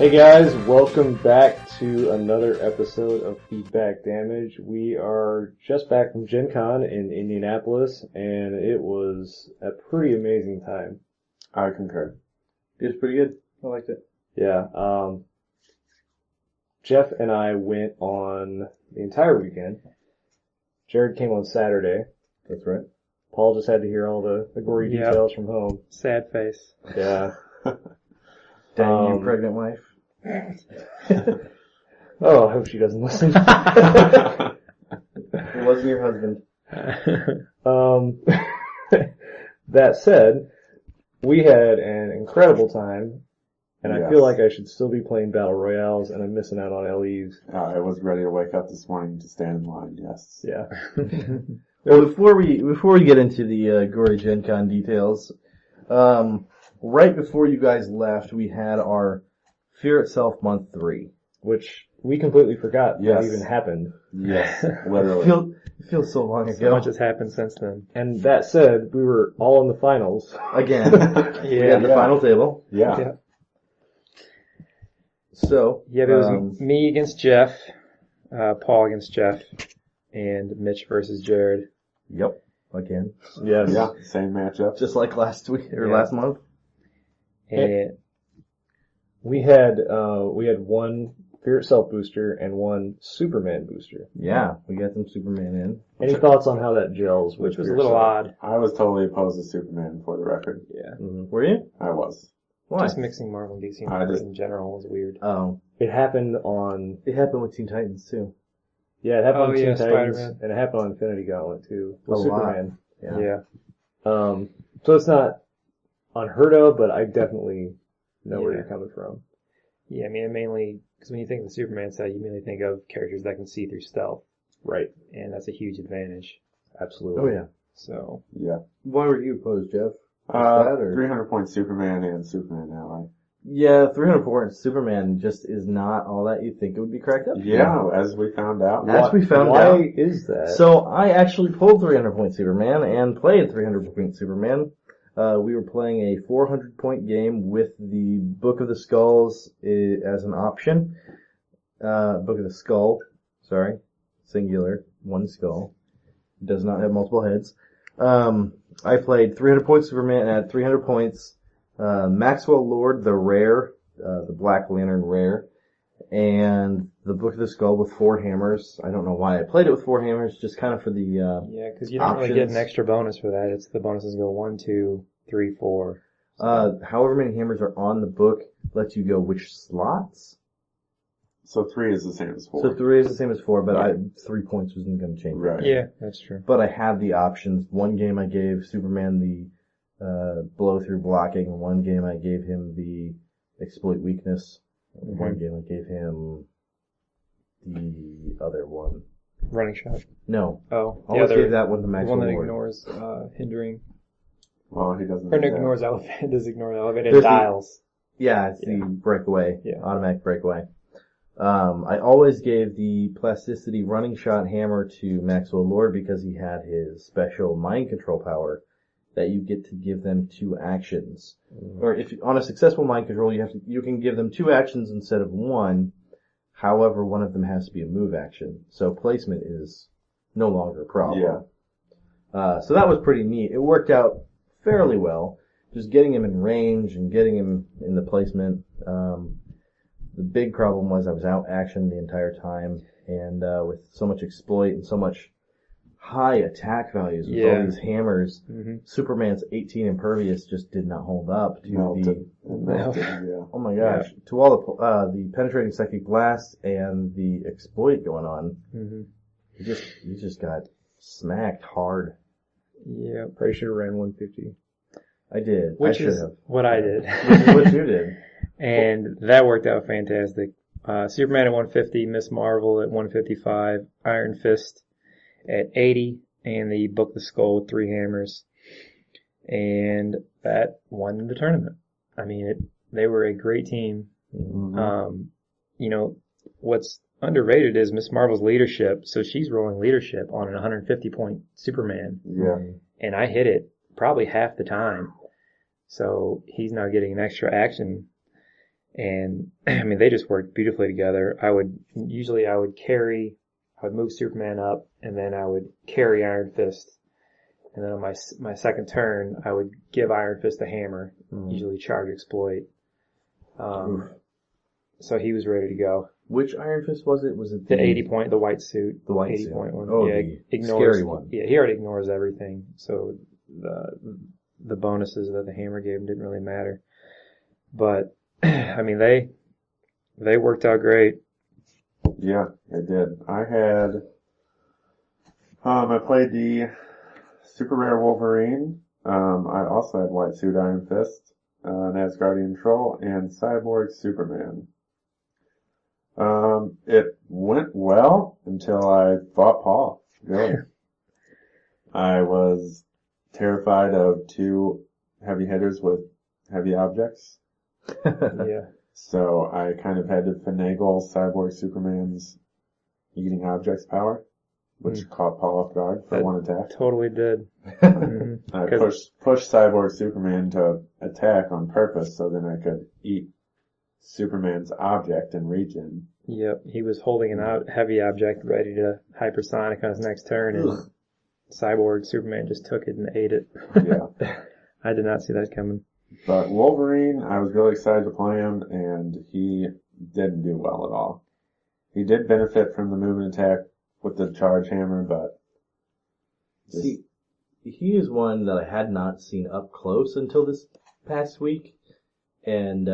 Hey guys, welcome back to another episode of Feedback Damage. We are just back from Gen Con in Indianapolis, and it was a pretty amazing time. I concur. It was pretty good. I liked it. Yeah, Jeff and I went on the entire weekend. Jared came on Saturday. That's right. Paul just had to hear all the gory details from home. Sad face. Yeah. Dang, your pregnant wife. Oh, I hope she doesn't listen. It wasn't your husband. That said, we had an incredible time, and I feel like I should still be playing Battle Royales, and I'm missing out on LEs. I was ready to wake up this morning to stand in line, yes. Yeah. Well, before we get into the gory Gen Con details, right before you guys left, we had our Fear Itself Month 3. Which we completely forgot that Yes. even happened. Yes, literally. It feels so long So ago. much has happened since then. And that said, we were all in the finals. Again. We had the final table. Yeah. So, Yeah, there was me against Jeff, Paul against Jeff, and Mitch versus Jared. Yep. Again. Yes. Yeah, same matchup. Just like last week, or Yeah. last month. And We had one Fear Itself booster and one Superman booster. Yeah, we got some Superman in. Any thoughts on how that gels? which was a Fear little Itself? odd. I was totally opposed to Superman, for the record. Yeah. Mhm. Were you? I was. Why? Just mixing Marvel and DC in general was weird. Oh. It happened on, It happened with Teen Titans, too. yeah, it happened Oh, on Teen yeah, Titans, Spider-Man. and it happened on Infinity Gauntlet too, with A lot. Superman. Yeah. So it's not unheard of, but I definitely know where Yeah. you're coming from. Yeah, I mean, mainly, because when you think of the Superman set, you mainly think of characters that can see through stealth, Right. and that's a huge advantage. Absolutely. Oh, yeah. So, Yeah. Why were you opposed, Jeff? that, or- 300 point Superman and Superman Ally. Yeah, 304 Superman just is not all that you think it would be cracked up. Yeah, as we found out. As we found Why out. is that? So I actually pulled 300 point Superman and played 300 point Superman. We were playing a 400 point game with the Book of the Skulls as an option. Book of the Skull, sorry, singular, one skull. Does not have multiple heads. I played 300 point Superman at 300 points. Maxwell Lord, the rare, the Black Lantern rare, and the Book of the Skull with 4 hammers. I don't know why I played it with 4 hammers, just kind of for the, yeah, because you don't really get an options. extra bonus for that. It's the bonuses go 1, 2, 3, 4. however many hammers are on the book lets you go which slots. So 3 is the same as 4. So 3 is the same as 4, but 3 points wasn't going to change. Right. Yeah, that's true. But I had the options. One game I gave Superman the, blow through blocking. One game I gave him the exploit weakness. One game I gave him the other one. Running shot. No. Oh, I always gave that one to the Maxwell one that Lord. ignores hindering. Well, he doesn't. Or do that. ignores elevator. Does ignore elevator. There's the- Dials. Yeah, it's the breakaway. Yeah. Automatic breakaway. I always gave the plasticity running shot hammer to Maxwell Lord because he had his special mind control power that you get to give them 2 actions. Or if on a successful mind control, you can give them 2 actions instead of 1. However, one of them has to be a move action. So placement is no longer a problem. Yeah. So that was pretty neat. It worked out fairly well. Just getting him in range and getting him in the placement. The big problem was I was out action the entire time, and with so much exploit and so much high attack values with all these hammers, Superman's 18 impervious just did not hold up to Melted. the oh my gosh, to all the penetrating psychic blast and the exploit going on. You just got smacked hard. Yeah. Probably should have ran 150. I did. Which I should is have. what I did. Which is what you did. And that worked out fantastic. Superman at 150, Miss Marvel at 155, Iron Fist at 80, and the Book of the Skull with 3 hammers. And that won the tournament. I mean, they were a great team. You know, what's underrated is Miss Marvel's leadership. So she's rolling leadership on an 150 point Superman. Yeah. And I hit it probably half the time. So he's now getting an extra action. And I mean, they just worked beautifully together. I would move Superman up, and then I would carry Iron Fist. And then on my second turn, I would give Iron Fist a hammer, usually charge exploit. So he was ready to go. Which Iron Fist was it? Was it The 80 point, the white suit. The white 80 suit. point one. Oh, yeah, the ignores, scary one. Yeah, he already ignores everything. So the bonuses that the hammer gave him didn't really matter. But, I mean, they worked out great. Yeah, it did. I played the Super Rare Wolverine. I also had White Suit Iron Fist, an Asgardian Troll, and Cyborg Superman. It went well until I fought Paul, really. I was terrified of two heavy hitters with heavy objects. Yeah. So I kind of had to finagle Cyborg Superman's eating objects power, which caught Paul off guard for one attack. Totally did. Mm-hmm. I pushed Cyborg Superman to attack on purpose so then I could eat Superman's object and regen. Yep, he was holding an heavy object ready to hypersonic on his next turn, and Cyborg Superman just took it and ate it. Yeah. I did not see that coming. But Wolverine, I was really excited to play him, and he didn't do well at all. He did benefit from the movement attack with the charge hammer, but... See, he is one that I had not seen up close until this past week, and,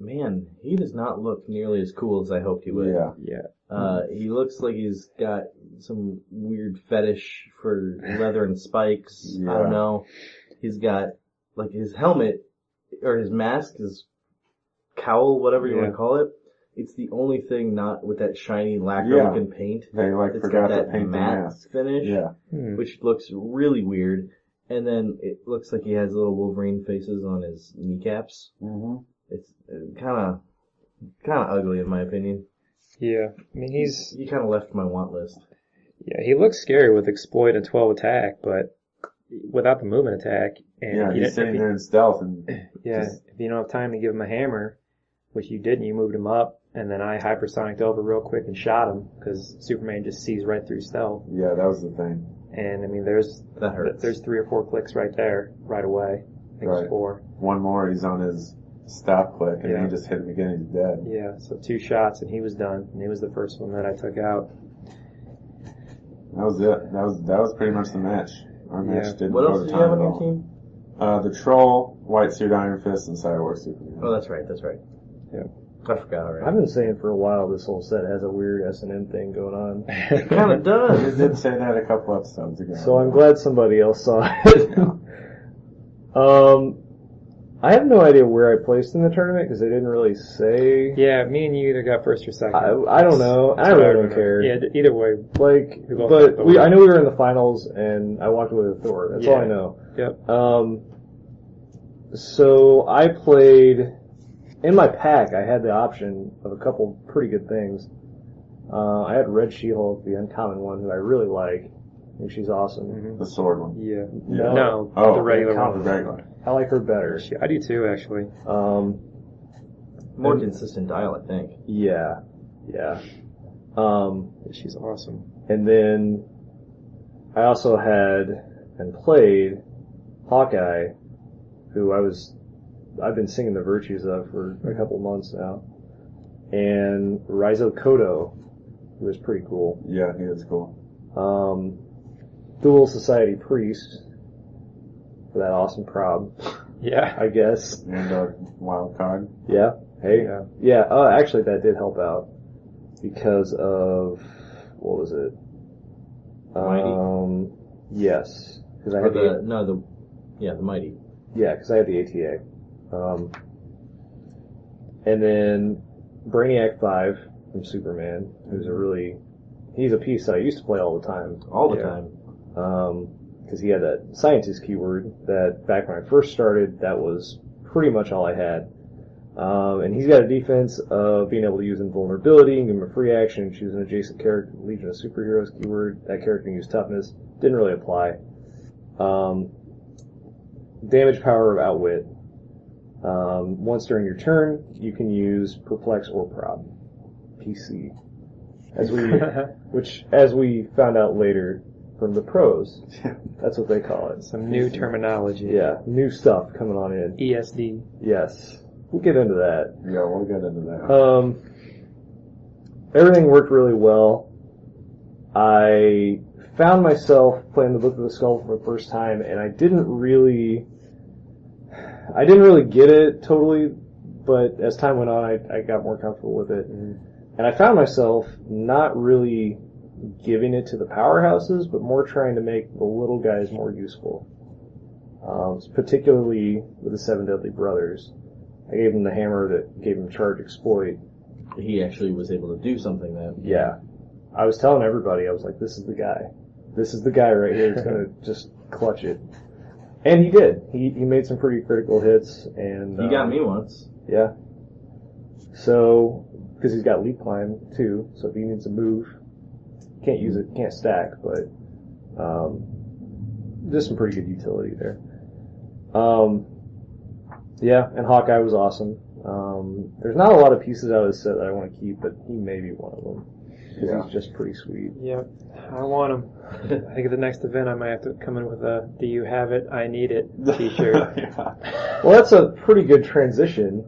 man, he does not look nearly as cool as I hoped he would. Yeah. He looks like he's got some weird fetish for leather and spikes. Yeah. I don't know. He's got, like, his helmet, or his mask, his cowl, whatever you want to call it. It's the only thing not with that shiny lacquer-looking paint. They, it's forgot got to that paint the matte mask. finish, Yeah. which looks really weird. And then it looks like he has little Wolverine faces on his kneecaps. Mm-hmm. It's kind of ugly in my opinion. Yeah, I mean he kind of left my want list. Yeah, he looks scary with exploit and 12 attack, but without the movement attack, and He's sitting there in stealth and if you don't have time to give him a hammer, which you didn't, you moved him up, and then I hypersonicked over real quick and shot him because Superman just sees right through stealth. Yeah, that was the thing. And I mean, that hurts. There's 3 or 4 clicks right there, right away. I think it's 4. One more, he's on his stop click, and then he just hit him again, he's dead. Yeah, so 2 shots, and he was done. And he was the first one that I took out. That was it. That was pretty much the match. Our match didn't What go else to did you have time on at your all. team? The Troll, White Suit Iron Fist, and Cyborg Superman. Oh, that's right. Yeah. I forgot already. I've been saying for a while this whole set has a weird S&M thing going on. It kind of does. You did say that a couple episodes ago. So I'm glad somebody else saw it. I have no idea where I placed in the tournament because they didn't really say. Yeah, me and you either got first or second. I don't know. I really don't care. Yeah, either way. Like, We both but got Thor. I knew we were in the finals, and I walked away with Thor. That's all I know. Yep. So I played. In my pack, I had the option of a couple pretty good things. I had Red She-Hulk, the uncommon one, who I really like. I think she's awesome. Mm-hmm. The sword one. Yeah. No. No, Oh, the regular the one. regular. I like her better. I do too, actually. More consistent dial, I think. Yeah. She's awesome. And then I also had and played Hawkeye, who I've been singing the virtues of for a couple months now, and Raizo Kodo, who is pretty cool. Yeah, he is cool. Dual Society Priest for that awesome prob, Yeah. I guess. And a wild card. Yeah. Hey. Yeah. Actually, that did help out because of what was it? Mighty? Yes, because I Or had the Mighty. Yeah, because I had the ATA. And then Brainiac 5 from Superman, he's a piece that I used to play all the time. All the time. Because he had that scientist keyword that back when I first started, that was pretty much all I had. And he's got a defense of being able to use invulnerability and give him a free action and choose an adjacent character, Legion of Superheroes keyword. That character can use toughness. Didn't really apply. Damage power of outwit. Once during your turn, you can use Perplex or Prod. PC. As we found out later from the pros, that's what they call it. Some new terminology. Yeah, new stuff coming on in. ESD. Yes. We'll get into that. Yeah, we'll get into that. Everything worked really well. I found myself playing the Book of the Skull for the first time, and I didn't really get it totally, but as time went on, I got more comfortable with it. And I found myself not really giving it to the powerhouses, but more trying to make the little guys more useful. Particularly with the Seven Deadly Brothers. I gave him the hammer that gave him Charge Exploit. He actually was able to do something then. Yeah. I was telling everybody, I was like, this is the guy. This is the guy right here who's going to just clutch it. And he did. He made some pretty critical hits. And He got me once. Yeah. So, because he's got leap climb too, so if he needs to move, can't use it, can't stack, but just some pretty good utility there. Yeah, and Hawkeye was awesome. There's not a lot of pieces out of this set that I want to keep, but he may be one of them. Because he's just pretty sweet. Yeah, I want him. I think at the next event I might have to come in with a "Do you have it? I need it" t-shirt. Yeah. Well, that's a pretty good transition.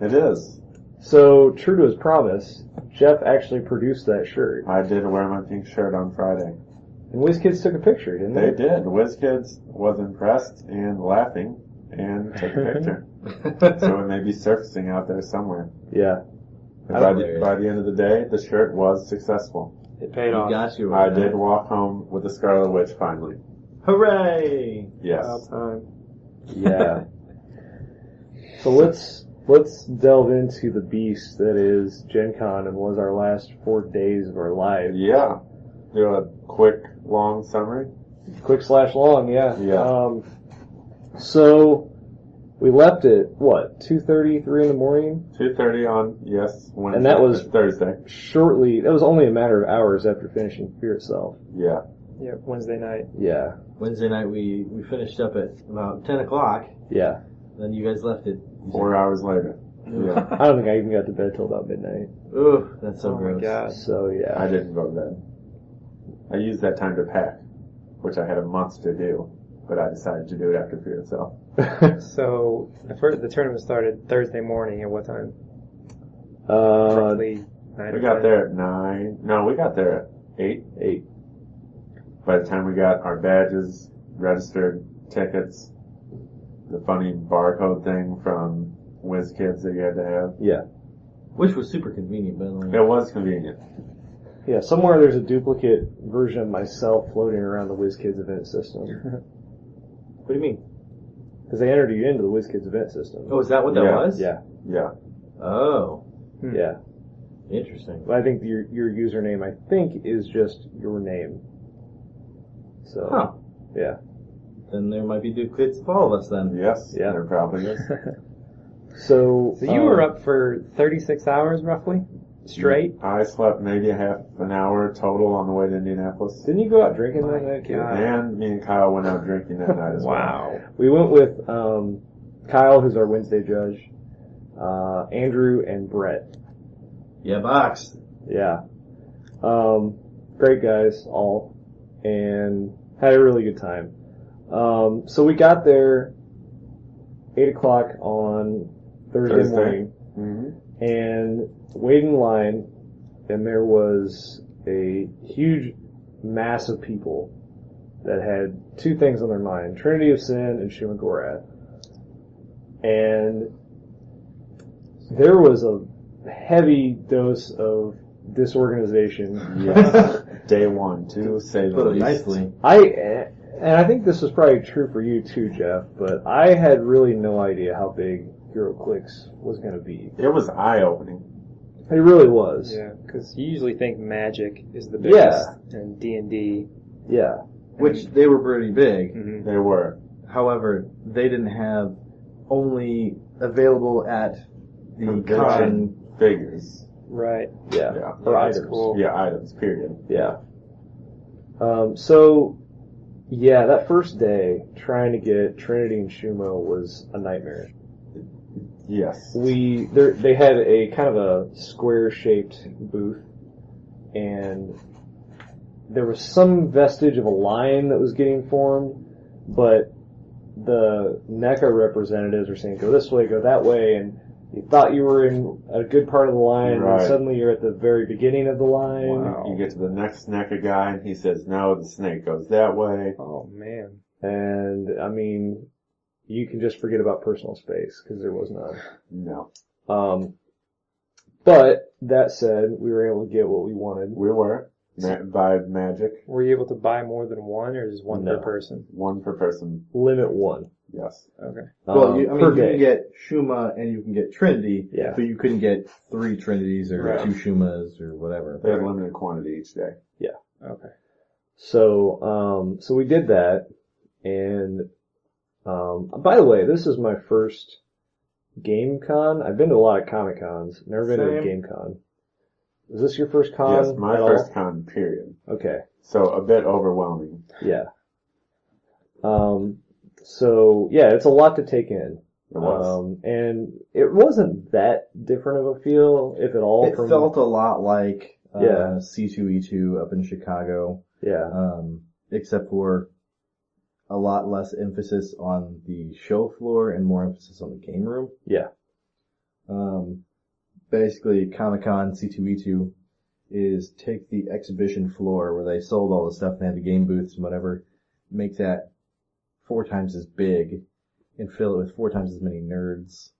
It is. So, true to his promise, Jeff actually produced that shirt. I did wear my pink shirt on Friday. And WizKids took a picture, didn't they? They did. WizKids was impressed and laughing and took a picture. So it may be surfacing out there somewhere. Yeah. By the end of the day, the shirt was successful. It paid off. Got you. I did walk home with the Scarlet Witch finally. Hooray! Yes. About time. Yeah. So let's delve into the beast that is Gen Con and was our last 4 days of our life. Yeah. Do a quick, long summary. Quick/long, yeah. Yeah. So we left at what, 2:30, 3 in the morning? 2:30 on, yes, Wednesday. And that was Thursday. That was only a matter of hours after finishing Fear itself. Yeah. Yeah, Wednesday night. Yeah. Wednesday night we finished up at about 10 o'clock. Yeah. Then you guys left it. 4 hours later. Yeah. I don't think I even got to bed till about midnight. Ooh, that's so Oh gross. my god. So yeah. I didn't go to bed. I used that time to pack, which I had a month to do, but I decided to do it after Fear itself. So the tournament started Thursday morning at what time? Uh, Roughly 9. We got there at 9. No, we got there at 8. 8. By the time we got our badges, registered tickets, the funny barcode thing from WizKids that you had to have. Yeah. Which was super convenient, by the way. It was convenient. Yeah, somewhere there's a duplicate version of myself floating around the WizKids event system. What do you mean? Because they entered you into the WizKids event system. Oh, is that what that Yeah. was? Yeah. Yeah. Oh, Yeah. interesting. But I think your username, I think, is just your name. So, Huh. yeah. Then there might be duplicates of all of us then. Yes. Yeah. There probably is. So So you were up for 36 hours roughly? Straight? I slept maybe a half an hour total on the way to Indianapolis. Didn't you go out drinking that My night too? God. And me and Kyle went out drinking that night as well. Wow. We went with Kyle, who's our Wednesday judge, Andrew, and Brett. Yeah, box. Yeah. Great guys, all, and had a really good time. So we got there 8 o'clock on Thursday morning, Mm-hmm. and waited in line, and there was a huge mass of people that had two things on their mind: Trinity of Sin and Shuma Gorath. And there was a heavy dose of disorganization. Yes. Day one, to say the Put it least. nicely. And I think this was probably true for you too, Jeff, but I had really no idea how big HeroClix was going to be. It was eye-opening. It really was. Yeah, because you usually think Magic is the Yeah. biggest, and D&D. Yeah. Which they were pretty big. Mm-hmm. They were. However, they didn't have only available at the Convention con. figures. Right. Yeah. Yeah. Or That's items. cool. Yeah, items, period. Yeah. So, yeah, that first day, trying to get Trinity and Shumo was a nightmare. Yes. They had a kind of a square-shaped booth, and there was some vestige of a line that was getting formed, but the NECA representatives were saying, go this way, go that way, and you thought you were in a good part of the line, Right. and suddenly you're at the very beginning of the line. Wow. You get to the next NECA guy, and he says, no, the snake goes that way. Oh man. And, I mean, you can just forget about personal space, because there was none. No. But, that said, we were able to get what we wanted. We were. By magic. Were you able to buy more than one, or just one No. per person? One per person. Limit one. Yes. Okay. Well, you per can day. get Shuma and you can get Trinity, Yeah. but you couldn't get 3 Trinities or Right. 2 Shumas or whatever. They have limited quantity each day. Okay. So we did that, and, by the way, this is my first Game Con. I've been to a lot of Comic Cons, never been to a Same. Game Con. Is this your first con? Yes, my at first all? con, period. Okay, So a bit overwhelming. yeah. So yeah, it's a lot to take in. It was. And it wasn't that different of a feel, if at all. It felt a lot like Yeah. C2E2 up in Chicago, Yeah, except for a lot less emphasis on the show floor and more emphasis on the game room. yeah, Basically, Comic-Con C2E2 is take the exhibition floor where they sold all the stuff, they had the game booths and whatever, make that 4 times as big and fill it with 4 times as many nerds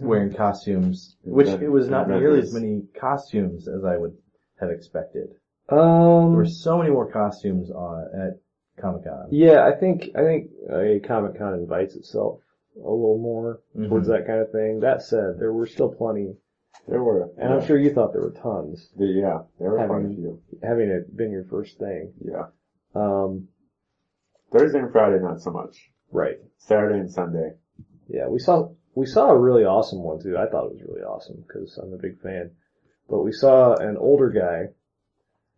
wearing costumes, which it was not nearly as many costumes as I would have expected. There were so many more costumes at Comic-Con. yeah. I think a Comic Con invites itself a little more towards Mhm. that kind of thing. That said, there were still plenty, There were. and I'm sure you thought there were tons, Yeah, there were quite a Having- few. having it been your first thing. Yeah. Thursday and Friday, not so much. Right. Saturday and Sunday. Yeah, we saw a really awesome one too. I thought it was really awesome because I'm a big fan. But we saw an older guy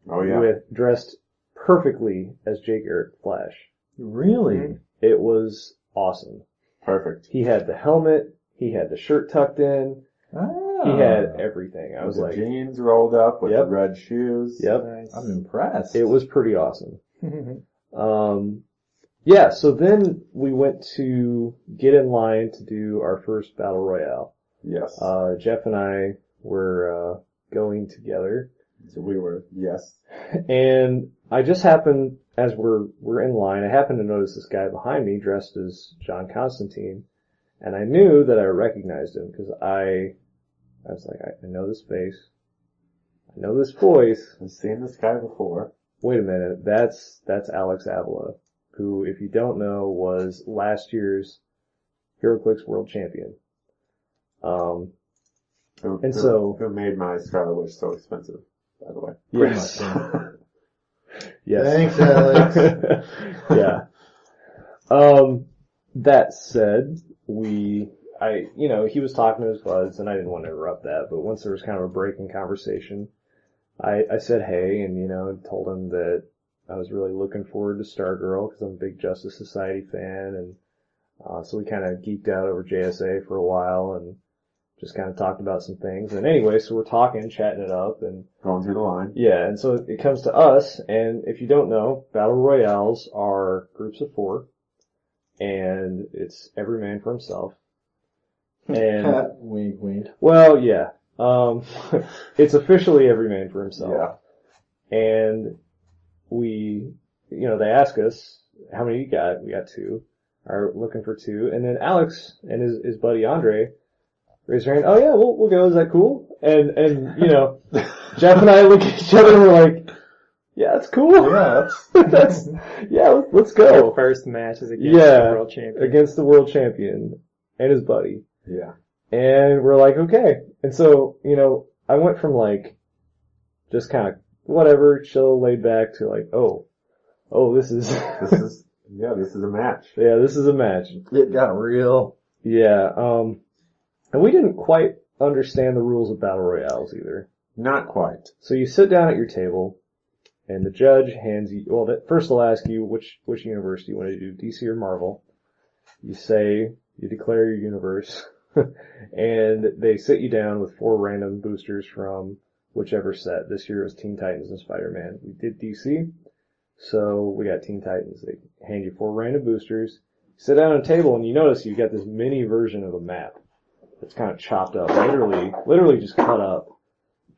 Oh yeah. dressed perfectly as Jake Eric Flash. Really? It was awesome. Perfect. He had the helmet, he had the shirt tucked in, Ah. he had everything. I With was the like, jeans rolled up with Yep. the red shoes. yep, Nice. I'm impressed. it was pretty awesome. Yeah, so then we went to get in line to do our first battle royale. Yes. Jeff and I were going together, So we were, yes. and I just happened, as we're in line, I happened to notice this guy behind me dressed as John Constantine, and I knew that I recognized him because I was like, I know this face, I know this voice. I've seen this guy before. Wait a minute, that's Alex Avila, who, if you don't know, was last year's HeroClix World Champion. Who made my Scarlet Witch so expensive, by the way. Pretty Yes. much, yeah. Yes. Thanks, Alex. Yeah. That said, he was talking to his buds, and I didn't want to interrupt that, but once there was kind of a break in conversation, I said hey, and, told him that I was really looking forward to Stargirl, because I'm a big Justice Society fan, and so we kind of geeked out over JSA for a while, and just kind of talked about some things. And anyway, so we're talking, chatting it up, and Going through the line. yeah, and so it comes to us, and if you don't know, Battle Royales are groups of 4, and it's every man for himself. And, Wink, wink. well, yeah, it's officially every man for himself. Yeah. And they ask us, how many you got? We got 2. Are looking for 2. And then Alex and his buddy Andre raised their hand, oh yeah, we'll go, is that cool? And Jeff and I look at each other and we're like, yeah, that's cool. Yeah, let's Your go. first match is against Yeah. the world champion. Against the world champion and his buddy. Yeah. And we're like, okay. And so, I went from just kind of whatever, chill, laid back to this is, This is a match. yeah, this is a match. it got real. Yeah, and we didn't quite understand the rules of battle royales either. Not quite. So you sit down at your table, and the judge hands you, first they'll ask you which universe do you want to do, DC or Marvel. You declare your universe. And they sit you down with 4 random boosters from whichever set. This year it was Teen Titans and Spider-Man. We did DC, so we got Teen Titans. They hand you 4 random boosters. Sit down at a table, and you notice you've got this mini version of a map that's kind of chopped up, literally just cut up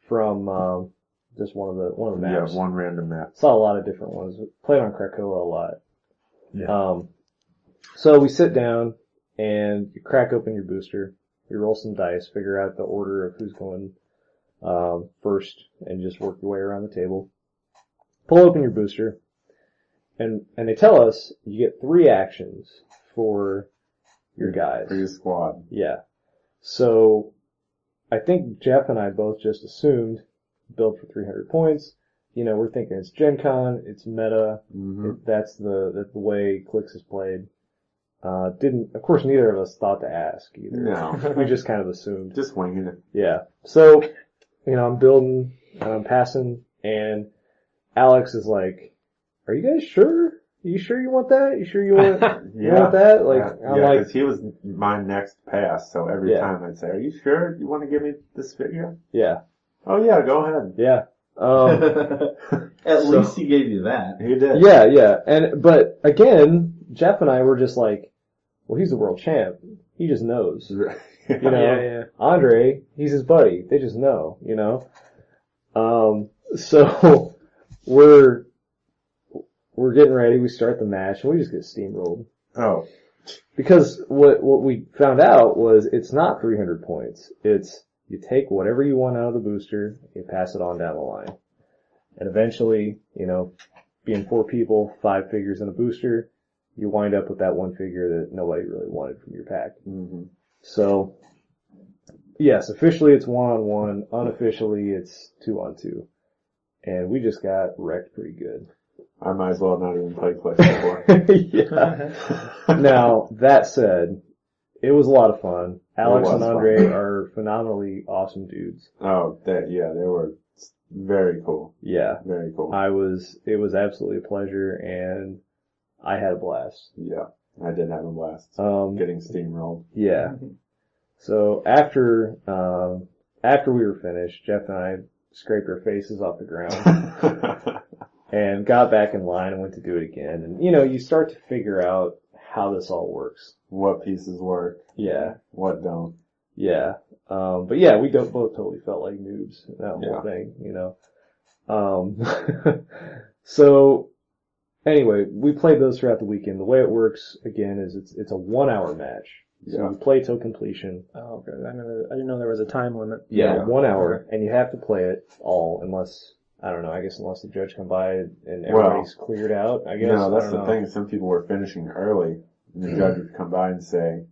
from just one of the maps. Yeah, one random map. Saw a lot of different ones. Played on Krakoa a lot. Yeah. So we sit down and you crack open your booster. You roll some dice, figure out the order of who's going first, and just work your way around the table. Pull open your booster, and they tell us you get 3 actions for your guys. For your squad. Yeah. So I think Jeff and I both just assumed build for 300 points. You know, we're thinking it's Gen Con, it's meta. Mm-hmm. That's the way Clicks is played. Of course, neither of us thought to ask either. No. We just kind of assumed. Just winging it. Yeah. So, you know, I'm building, and I'm passing, and Alex is like, "Are you guys sure? You sure you want that? You sure you want you want that?" Like, yeah. I'm like, because he was my next pass, so every time I'd say, "Are you sure you want to give me this figure?" yeah, Oh yeah, go ahead. yeah. At least he gave you that. He did. Yeah. But again, Jeff and I were just like, well, he's the world champ. He just knows. You know, Yeah. Andre, he's his buddy. They just know, you know. So we're getting ready. We start the match, and we just get steamrolled. Oh. Because what we found out was it's not 300 points. It's you take whatever you want out of the booster, you pass it on down the line. And eventually, you know, being 4 people, 5 figures in a booster, you wind up with that one figure that nobody really wanted from your pack. Mm-hmm. So, yes, officially it's 1-on-1. Unofficially it's 2-on-2. And we just got wrecked pretty good. I might as well not even play Click anymore. Yeah. Now, that said, it was a lot of fun. Alex and Andre are phenomenally awesome dudes. Oh, they were very cool. Yeah. Very cool. It was absolutely a pleasure, and I had a blast. Yeah, I did have a blast. Getting steamrolled. Yeah. So after we were finished, Jeff and I scraped our faces off the ground and got back in line and went to do it again. And, you know, you start to figure out how this all works. What pieces work. Yeah. What don't. Yeah. But yeah, we both totally felt like noobs in that whole thing, you know. So anyway, we played those throughout the weekend. The way it works, again, is it's a 1-hour match. So you play till completion. Oh, okay. I didn't know there was a time limit. Yeah, 1 hour, and you have to play it all unless, I don't know, I guess unless the judge come by and everybody's cleared out, I guess. No, that's the thing. Some people were finishing early, and the judge would come by and say,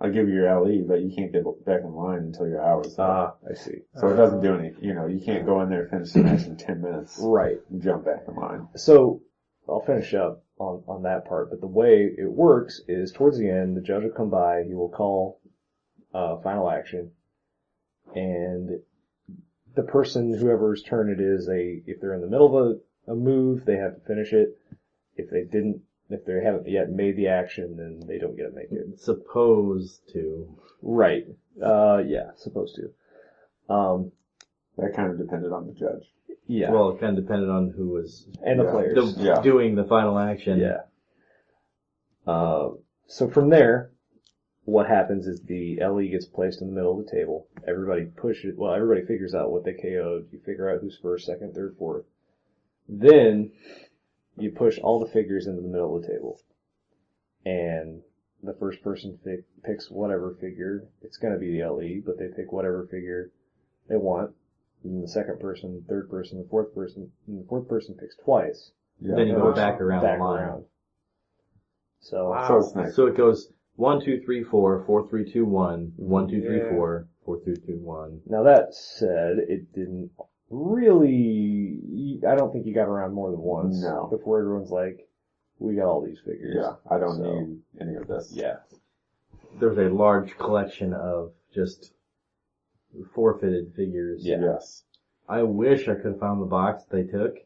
I'll give you your LE, but you can't get back in line until your hour's up. I see. So it doesn't do any, you know, you can't go in there, finish the match in 10 minutes. Right. And jump back in line. So, I'll finish up on that part, but the way it works is towards the end, the judge will come by, he will call final action, and the person, whoever's turn it is, if they're in the middle of a move, they have to finish it. If they haven't yet made the action, then they don't get to make it. Supposed to. Right. Yeah, supposed to. That kind of depended on the judge. Yeah. Well, it kind of depended on who was And the players. doing the final action. Yeah. So from there, what happens is the LE gets placed in the middle of the table. Everybody figures out what they KO'd. You figure out who's first, second, third, fourth. Then, you push all the figures into the middle of the table. And the first person picks whatever figure. It's gonna be the LE, but they pick whatever figure they want. And the second person, third person, the fourth person picks twice. Yeah. Then you go back around the line. So, Wow. So it's nice. So it goes 1, 2, 3, 4, 4, 3, 2, 1, 1, 2, 3, 4, 4, 3, 2, 1. now that said, it didn't really, I don't think you got around more than once. No. Before everyone's like, we got all these figures. Yeah, I don't need any of this. Yeah. There's a large collection of just forfeited figures. Yeah. Yes. I wish I could have found the box they took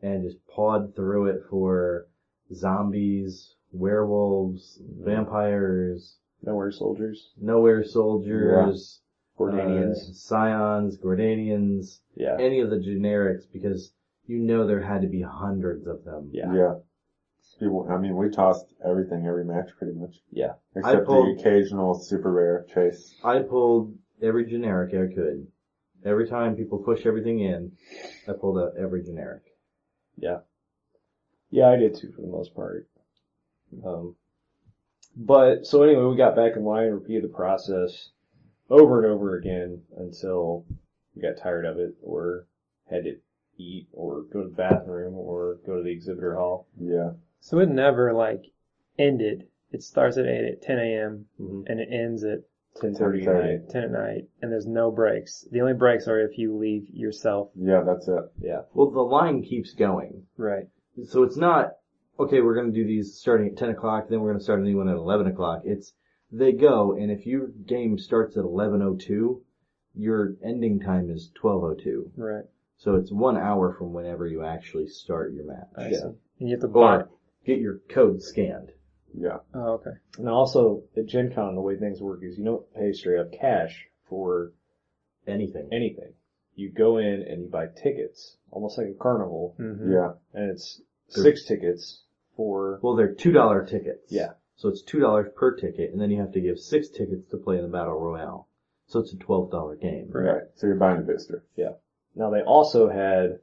and just pawed through it for zombies, werewolves, vampires, Nowhere Soldiers. Nowhere Soldiers, Gordanians. Scions, Gordanians, Yeah. any of the generics, because you know there had to be hundreds of them. Yeah. Yeah. People, I mean, we tossed everything every match pretty much. Yeah. Except pulled- the occasional super rare chase. I pulled every generic I could. Every time people push everything in, I pulled out every generic. Yeah. Yeah, I did too for the most part. But, so anyway, we got back in line, repeated the process over and over again until we got tired of it or had to eat or go to the bathroom or go to the exhibitor hall. Yeah. So it never ended. It starts at 10 a.m. Mm-hmm. and it ends at 10:30 at night. 10 at night, and there's no breaks. The only breaks are if you leave yourself. Yeah, that's it. Yeah. Well, the line keeps going. Right. So it's not, okay, we're going to do these starting at 10 o'clock, then we're going to start a new one at 11 o'clock. It's, they go, and if your game starts at 11:02, your ending time is 12:02. Right. So it's 1 hour from whenever you actually start your match. I see. And you have to buy. Or get your code scanned. Yeah. Oh, okay. And also, at Gen Con, the way things work is you don't pay straight up cash for Anything. anything. You go in and you buy tickets, almost like a carnival, Mm-hmm. Yeah. and it's 6 tickets for, Well, they're $2 tickets. yeah, So it's $2 per ticket, and then you have to give 6 tickets to play in the Battle Royale. So it's a $12 game. Right. So you're buying a booster. Now they also had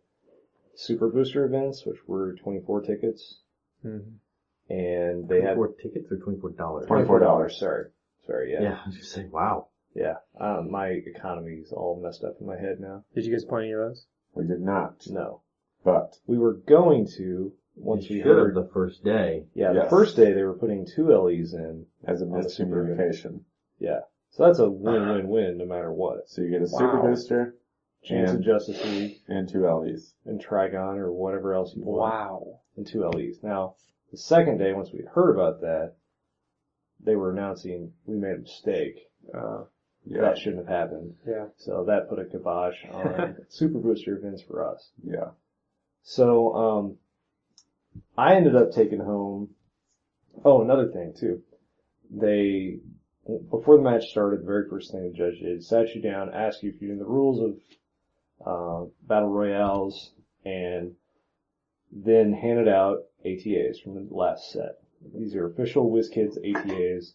Super Booster events, which were 24 tickets, Mm-hmm. and they had 24 tickets or $24? $24. Sorry, yeah. Yeah, I was just saying, wow. Yeah. My economy's all messed up in my head now. Did you guys play any of those? We did not. No. But We were going to, once we You should have heard, the first day. yeah, Yes. the first day they were putting 2 LEs in. as a On the super miscommunication. Yeah. So that's a win-win-win no matter what. So you get a super Wow. booster Chance of and, Justice League and 2 LEs. and Trigon or whatever else you want. Wow. And 2 LEs. Now, the second day, once we heard about that, they were announcing we made a mistake. Yeah. That shouldn't have happened. Yeah. So that put a kibosh on Super Booster events for us. Yeah. So, I ended up taking home, oh, another thing too. Before the match started, the very first thing the judge did, sat you down, asked you if you knew the rules of, Battle Royales, and then handed out ATAs from the last set. These are official WizKids ATAs.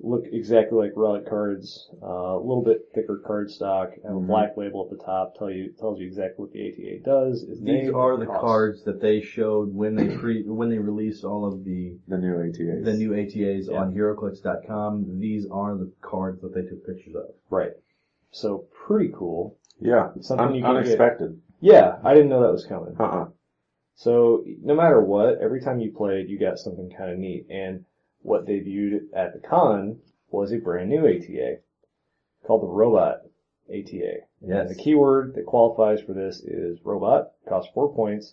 Look exactly like relic cards, a little bit thicker card stock, have a Mhm. black label at the top, tells you exactly what the ATA does. Its These name, are the cost. cards that they showed when they released all of the The new ATAs. new ATAs Yeah. on HeroClix.com. These are the cards that they took pictures of. Right. So pretty cool. Yeah. Something you can unexpected. Yeah, I didn't know that was coming. Uh-uh. So no matter what, every time you played, you got something kind of neat. And what they viewed at the con was a brand new ATA called the Robot ATA. And Yes. the keyword that qualifies for this is Robot, costs 4 points.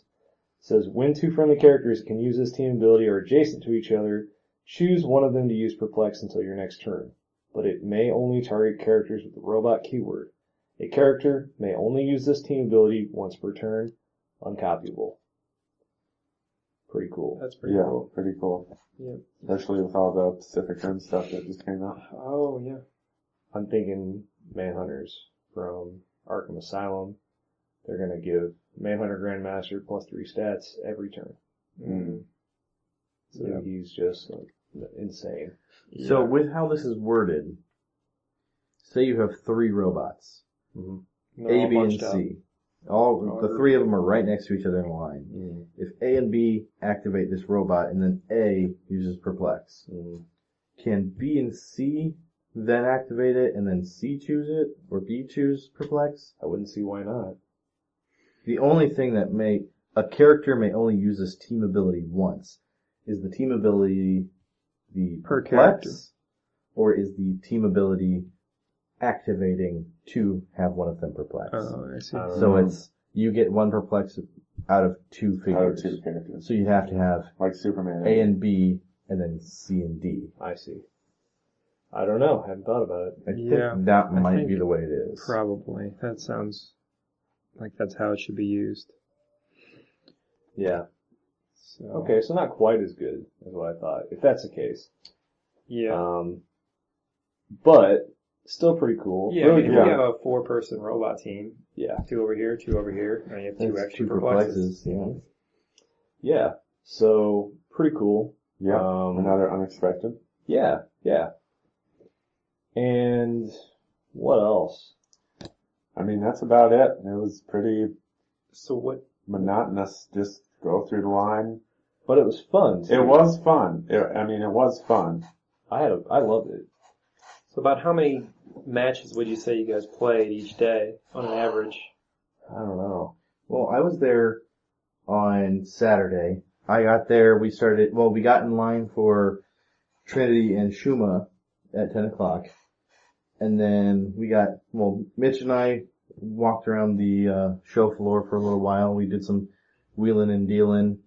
It says when 2 friendly characters can use this team ability or adjacent to each other, choose one of them to use Perplex until your next turn. But it may only target characters with the Robot keyword. A character may only use this team ability once per turn, uncopyable. Pretty cool. That's pretty Yeah. cool. Pretty cool. Yeah. Especially with all the Pacific Rim stuff that just came out. Oh, yeah. I'm thinking Manhunters from Arkham Asylum. They're going to give Manhunter Grandmaster plus 3 stats every turn. Mm. So Yeah. he's just insane. So Yeah. with how this is worded, say you have 3 robots, Mm-hmm. They're A, all B, and bunched up. C. All the 3 of them are right next to each other in a line. Mm-hmm. If A and B activate this robot, and then A uses Perplex, Mm-hmm. can B and C then activate it, and then C choose it, or B choose Perplex? I wouldn't see why not. The only thing that a character may only use this team ability once. Is the team ability the Per Perplex, or is the team ability activating to have one of them Perplex? Oh, I see. So it's, you get 1 Perplex out of 2 Out of figures. 2 characters. So you have to have Like Superman. A and B, and then C and D. I see. I don't know. I hadn't thought about it. I Yeah, think that I might think be the way it is. Probably. That sounds like that's how it should be used. Yeah. So, Okay, so not quite as good as what I thought, if that's the case. Yeah. but still pretty cool. Yeah, Really I mean, cool. if you have a 4-person robot team, Yeah. 2 over here, 2 over here, and you have 2 That's extra two perplexes. Yeah. Yeah. So pretty cool. Yeah. Another unexpected. Yeah. And what else? I mean, that's about it. It was pretty So what? monotonous. Just go through the line. But it was fun. Too. It was fun. It was fun. I loved it. So about how many matches would you say you guys played each day on an average? I don't know. Well, I was there on Saturday. I got there, we got in line for Trinity and Shuma at 10 o'clock. And then Mitch and I walked around the show floor for a little while. We did some wheeling and dealing,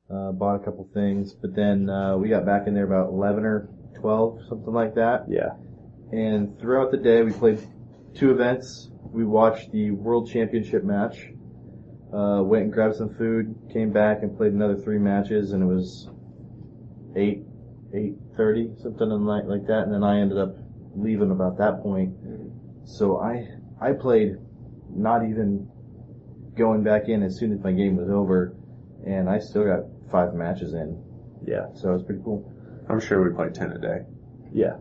bought a couple things, but then we got back in there about 11 or 12, something like that. Yeah. And throughout the day, we played 2 events. We watched the World Championship match, went and grabbed some food, came back and played another 3 matches, and it was 8:30, something like that. And then I ended up leaving about that point. So I played not even going back in as soon as my game was over, and I still got 5 matches in. Yeah. So it was pretty cool. I'm sure we played 10 a day. Yeah.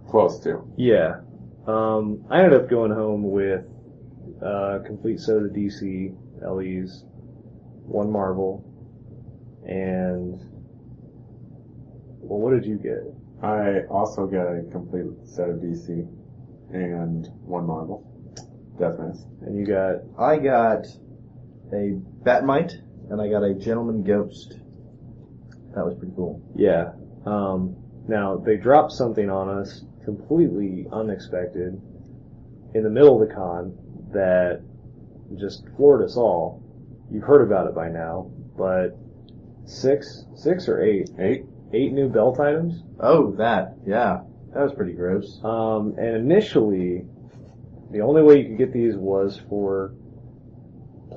Close to. Yeah. I ended up going home with complete set of the DC LEs, 1 Marvel, and what did you get? I also got a complete set of DC and 1 Marvel. Deathmatch. And you got I got a Batmite, and I got a Gentleman Ghost. That was pretty cool. yeah. Now they dropped something on us completely unexpected in the middle of the con that just floored us all. You've heard about it by now, but 6 or 8? 8 new belt items. Oh, that was pretty gross. And initially, the only way you could get these was for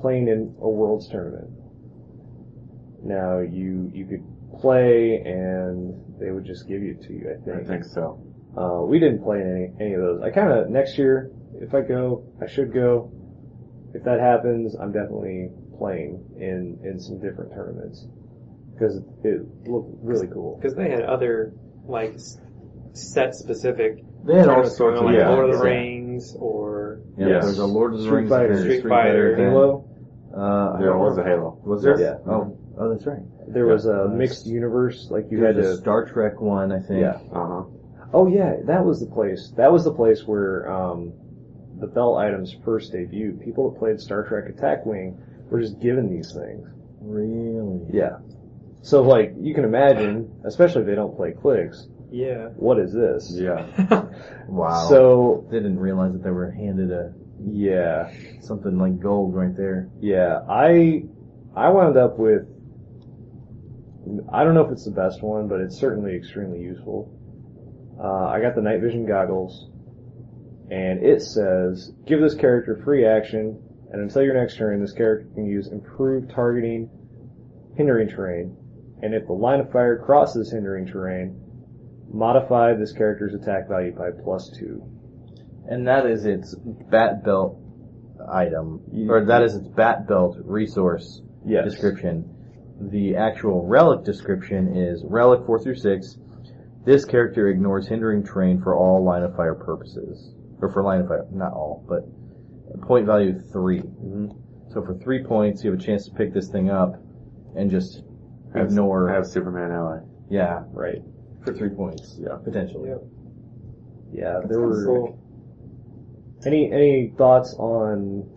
playing in a Worlds tournament. Now, you could play and they would just give it to you, I think so. We didn't play in any of those. I kind of, next year, if I go, I should go. If that happens, I'm definitely playing in some different tournaments. Because it looked really cool. Because they had other, like, set-specific They had all tournaments going sorts on, of like Lord of the yeah. Rings, or... Yeah, Yes. there's a Lord of the Street Rings Fighter. event, Street Fighter. event. Halo. There was a Halo. Was there? Yeah. Oh, that's right. There was a mixed universe, like you There's had a to... Star Trek one, I think. Yeah. Uh-huh. Oh yeah, that was the place. That was the place where the belt items first debuted. People that played Star Trek Attack Wing were just given these things. Really? Yeah. So like, you can imagine, especially if they don't play clicks, Yeah. what is this? Yeah. Wow. So, they didn't realize that they were handed yeah. something like gold right there. Yeah, I wound up with, I don't know if it's the best one, but it's certainly extremely useful. I got the night vision goggles, and it says, give this character free action, and until your next turn, this character can use improved targeting hindering terrain, and if the line of fire crosses hindering terrain, modify this character's attack value by +2. And that is its bat belt item, or that is its bat belt resource Yes. description. The actual relic description is relic 4 through 6. This character ignores hindering terrain for all line of fire purposes. Or for line of fire, not all, but point value 3. Mm-hmm. So for 3 points, you have a chance to pick this thing up and just ignore. Have Superman ally. Yeah, Right. for 3 points. Yeah. Potentially. Yep. Yeah, That there sounds were... cool. Any thoughts on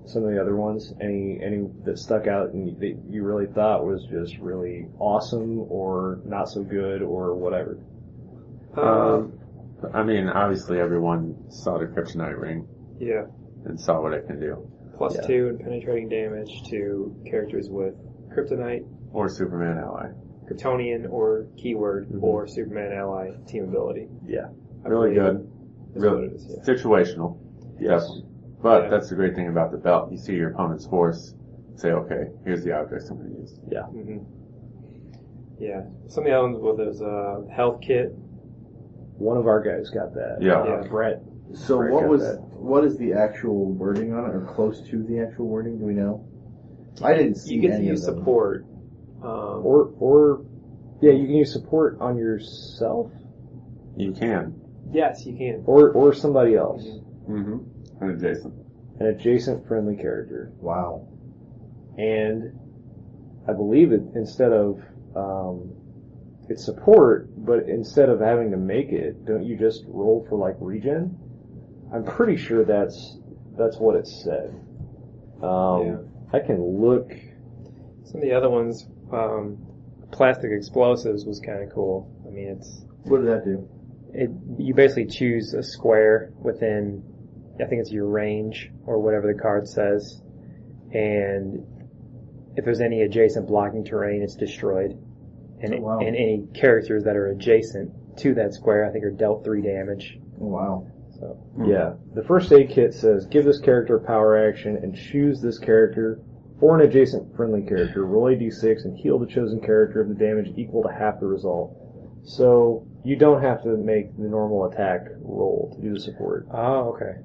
some of the other ones? Any that stuck out and that you really thought was just really awesome or not so good or whatever? I mean, obviously everyone saw the Kryptonite ring Yeah. and saw what it can do. +2 in penetrating damage to characters with Kryptonite, Or Superman ally. Kryptonian, or keyword, Mhm. or Superman ally team ability. Yeah. I Really believe good. is Real what it is, yeah. situational. Yes. Definitely. But Yeah. that's the great thing about the belt. You see your opponent's force, say, okay, here's the objects I'm going to use. Mm-hmm. Yeah. Some of the other ones, well, there's a health kit, One of our guys got that. Yeah. Brett. So Brett what got was that. what is the actual wording on it, or close to the actual wording? Do we know? I didn't see You get to any use of them. support. Yeah, you can use support on yourself You can. Yes, you can. or somebody else. Mm-hmm. And adjacent. An adjacent friendly character. Wow. And I believe instead of it's support, but instead of having to make it, don't you just roll for like regen? I'm pretty sure that's what it said. I can look. Some of the other ones, plastic explosives was kind of cool. I mean, What did that do? you basically choose a square within, I think it's your range or whatever the card says, and if there's any adjacent blocking terrain, it's destroyed. And, Oh, wow. and any characters that are adjacent to that square, I think, are dealt 3 damage. Oh, wow. So Yeah, the first aid kit says give this character a power action and choose this character or an adjacent friendly character. Roll a d6 and heal the chosen character of the damage equal to half the result. So you don't have to make the normal attack roll to do the support. oh, okay,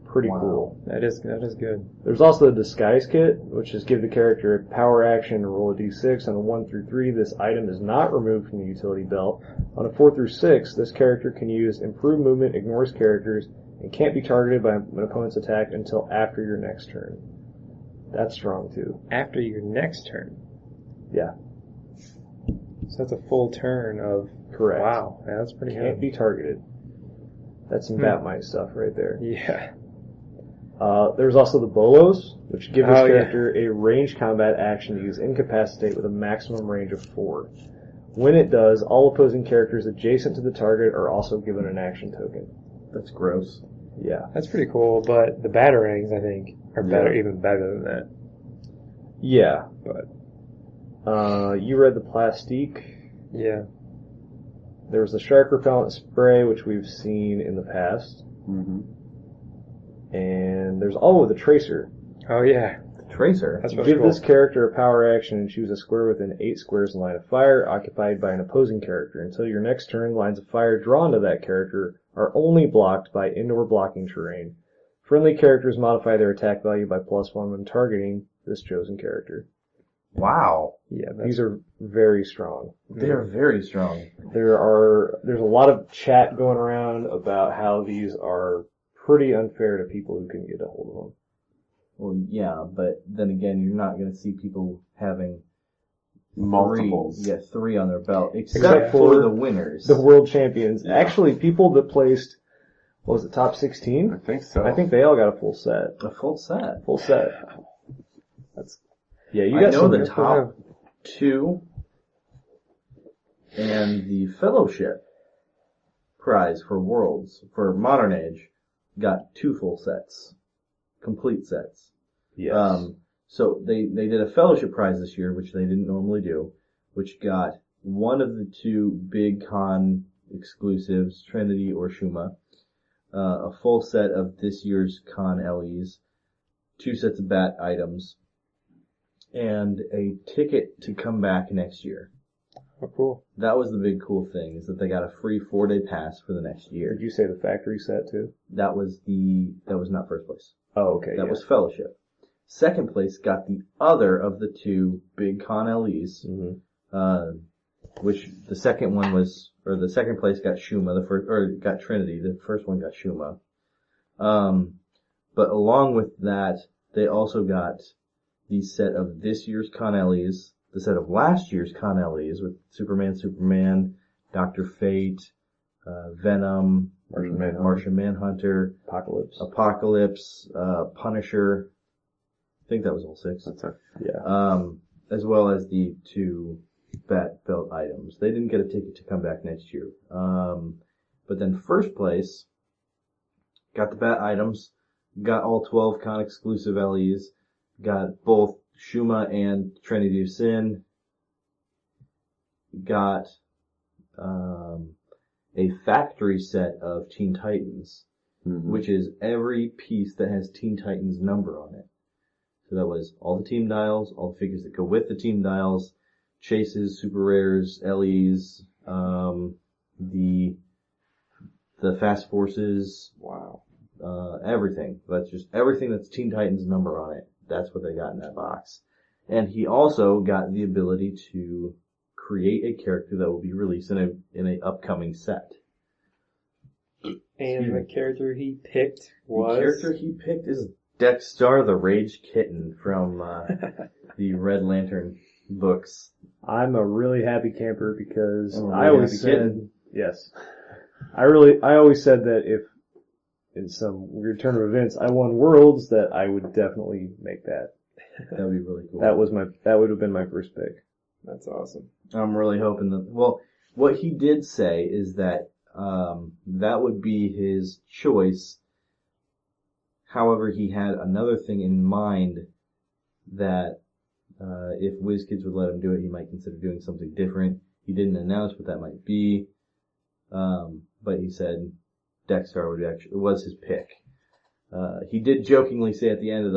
Pretty Wow. cool. that is good. There's also the disguise kit, which is give the character a power action and roll a d6. On a 1 through 3, this item is not removed from the utility belt. On a 4 through 6, this character can use improved movement, ignores characters, and can't be targeted by an opponent's attack until after your next turn. That's strong too. After your next turn, Yeah, so that's a full turn of. correct. Wow, yeah, that's pretty Can't good. be targeted. That's some Batmite stuff right there. Yeah. There's also the bolos, which give this Oh, yeah. character a ranged combat action to use incapacitate with a maximum range of 4. When it does, all opposing characters adjacent to the target are also given an action token. That's gross. Yeah. That's pretty cool, but the batarangs, I think, are better, even better than that. Yeah. But You read the plastique. yeah, There was the shark repellent spray, which we've seen in the past. Mm-hmm. And there's the tracer. oh yeah, Tracer. that's really Give cool. this character a power action and choose a square within 8 squares in line of fire occupied by an opposing character. Until your next turn, lines of fire drawn to that character are only blocked by indoor blocking terrain. Friendly characters modify their attack value by +1 when targeting this chosen character. Wow. Yeah, These are very strong. They are very strong. There's a lot of chat going around about how these are pretty unfair to people who can get a hold of them. Well, yeah, but then again, you're not going to see people having Multiples. three on their belt, except Except for for the winners. The world champions. Yeah. Actually, people that placed, what was it, top 16? I think so. I think they all got a full set. A full set. Full set. Yeah, you I got know some the top 2 and the fellowship prize for Worlds for Modern Age got 2 full sets, complete sets. Yes. So they did a fellowship prize this year, which they didn't normally do, which got one of the 2 big con exclusives, Trinity or Shuma, a full set of this year's con LEs, 2 sets of bat items, and a ticket to come back next year. Oh, cool. That was the big cool thing, is that they got a free 4-day pass for the next year. Did you say the factory set too? That was not first place. Oh, okay. That yeah. was fellowship. Second place got the other of the 2 big con LEs, which the second place got Shuma, got Trinity. The first one got Shuma. But along with that, they also got the set of this year's con LEs, the set of last year's con LEs with Superman, Dr. Fate, Venom, Martian Manhunter, Apocalypse, Punisher. I think that was all 6. That's it. Yeah. As well as the 2 bat belt items. They didn't get a ticket to come back next year. But then first place got the bat items, got all 12 con exclusive LEs, got both Shuma and Trinity of Sin, got a factory set of Teen Titans, which is every piece that has Teen Titans number on it. So that was all the team dials, all the figures that go with the team dials, chases, super rares, LEs, the the Fast Forces, Wow. everything. That's just everything that's Teen Titans number on it. That's what they got in that box. And he also got the ability to create a character that will be released in a upcoming set. And the character he picked was... The character he picked is Dexter the Rage Kitten from the Red Lantern books. I'm a really happy camper because I'm a I really always happy said, kitten. yes. I always said that if in some weird turn of events I won Worlds, that I would definitely make that. That would be really cool. That would have been my first pick. That's awesome. I'm really hoping that, well, what he did say is that, that would be his choice. However, he had another thing in mind that, if WizKids would let him do it, he might consider doing something different. He didn't announce what that might be. But he said Dexter was his pick. He did jokingly say at the end of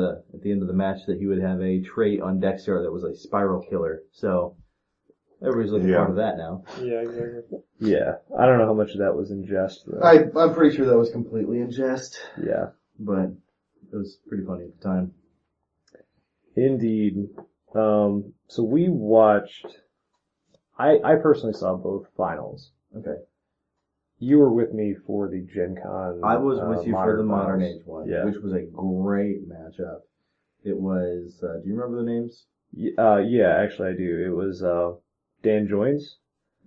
the match that he would have a trait on Dexter that was a spiral killer. So everybody's looking forward to that now. Yeah, exactly. Yeah. I don't know how much of that was in jest, though. I'm pretty sure that was completely in jest, Yeah. but it was pretty funny at the time. Indeed. So we watched, I personally saw both finals. Okay. You were with me for the Gen Con. I was with you for the Modern finals. Age one, Yeah. which was a great matchup. It was, do you remember the names? Yeah, actually I do. It was, Dan Joins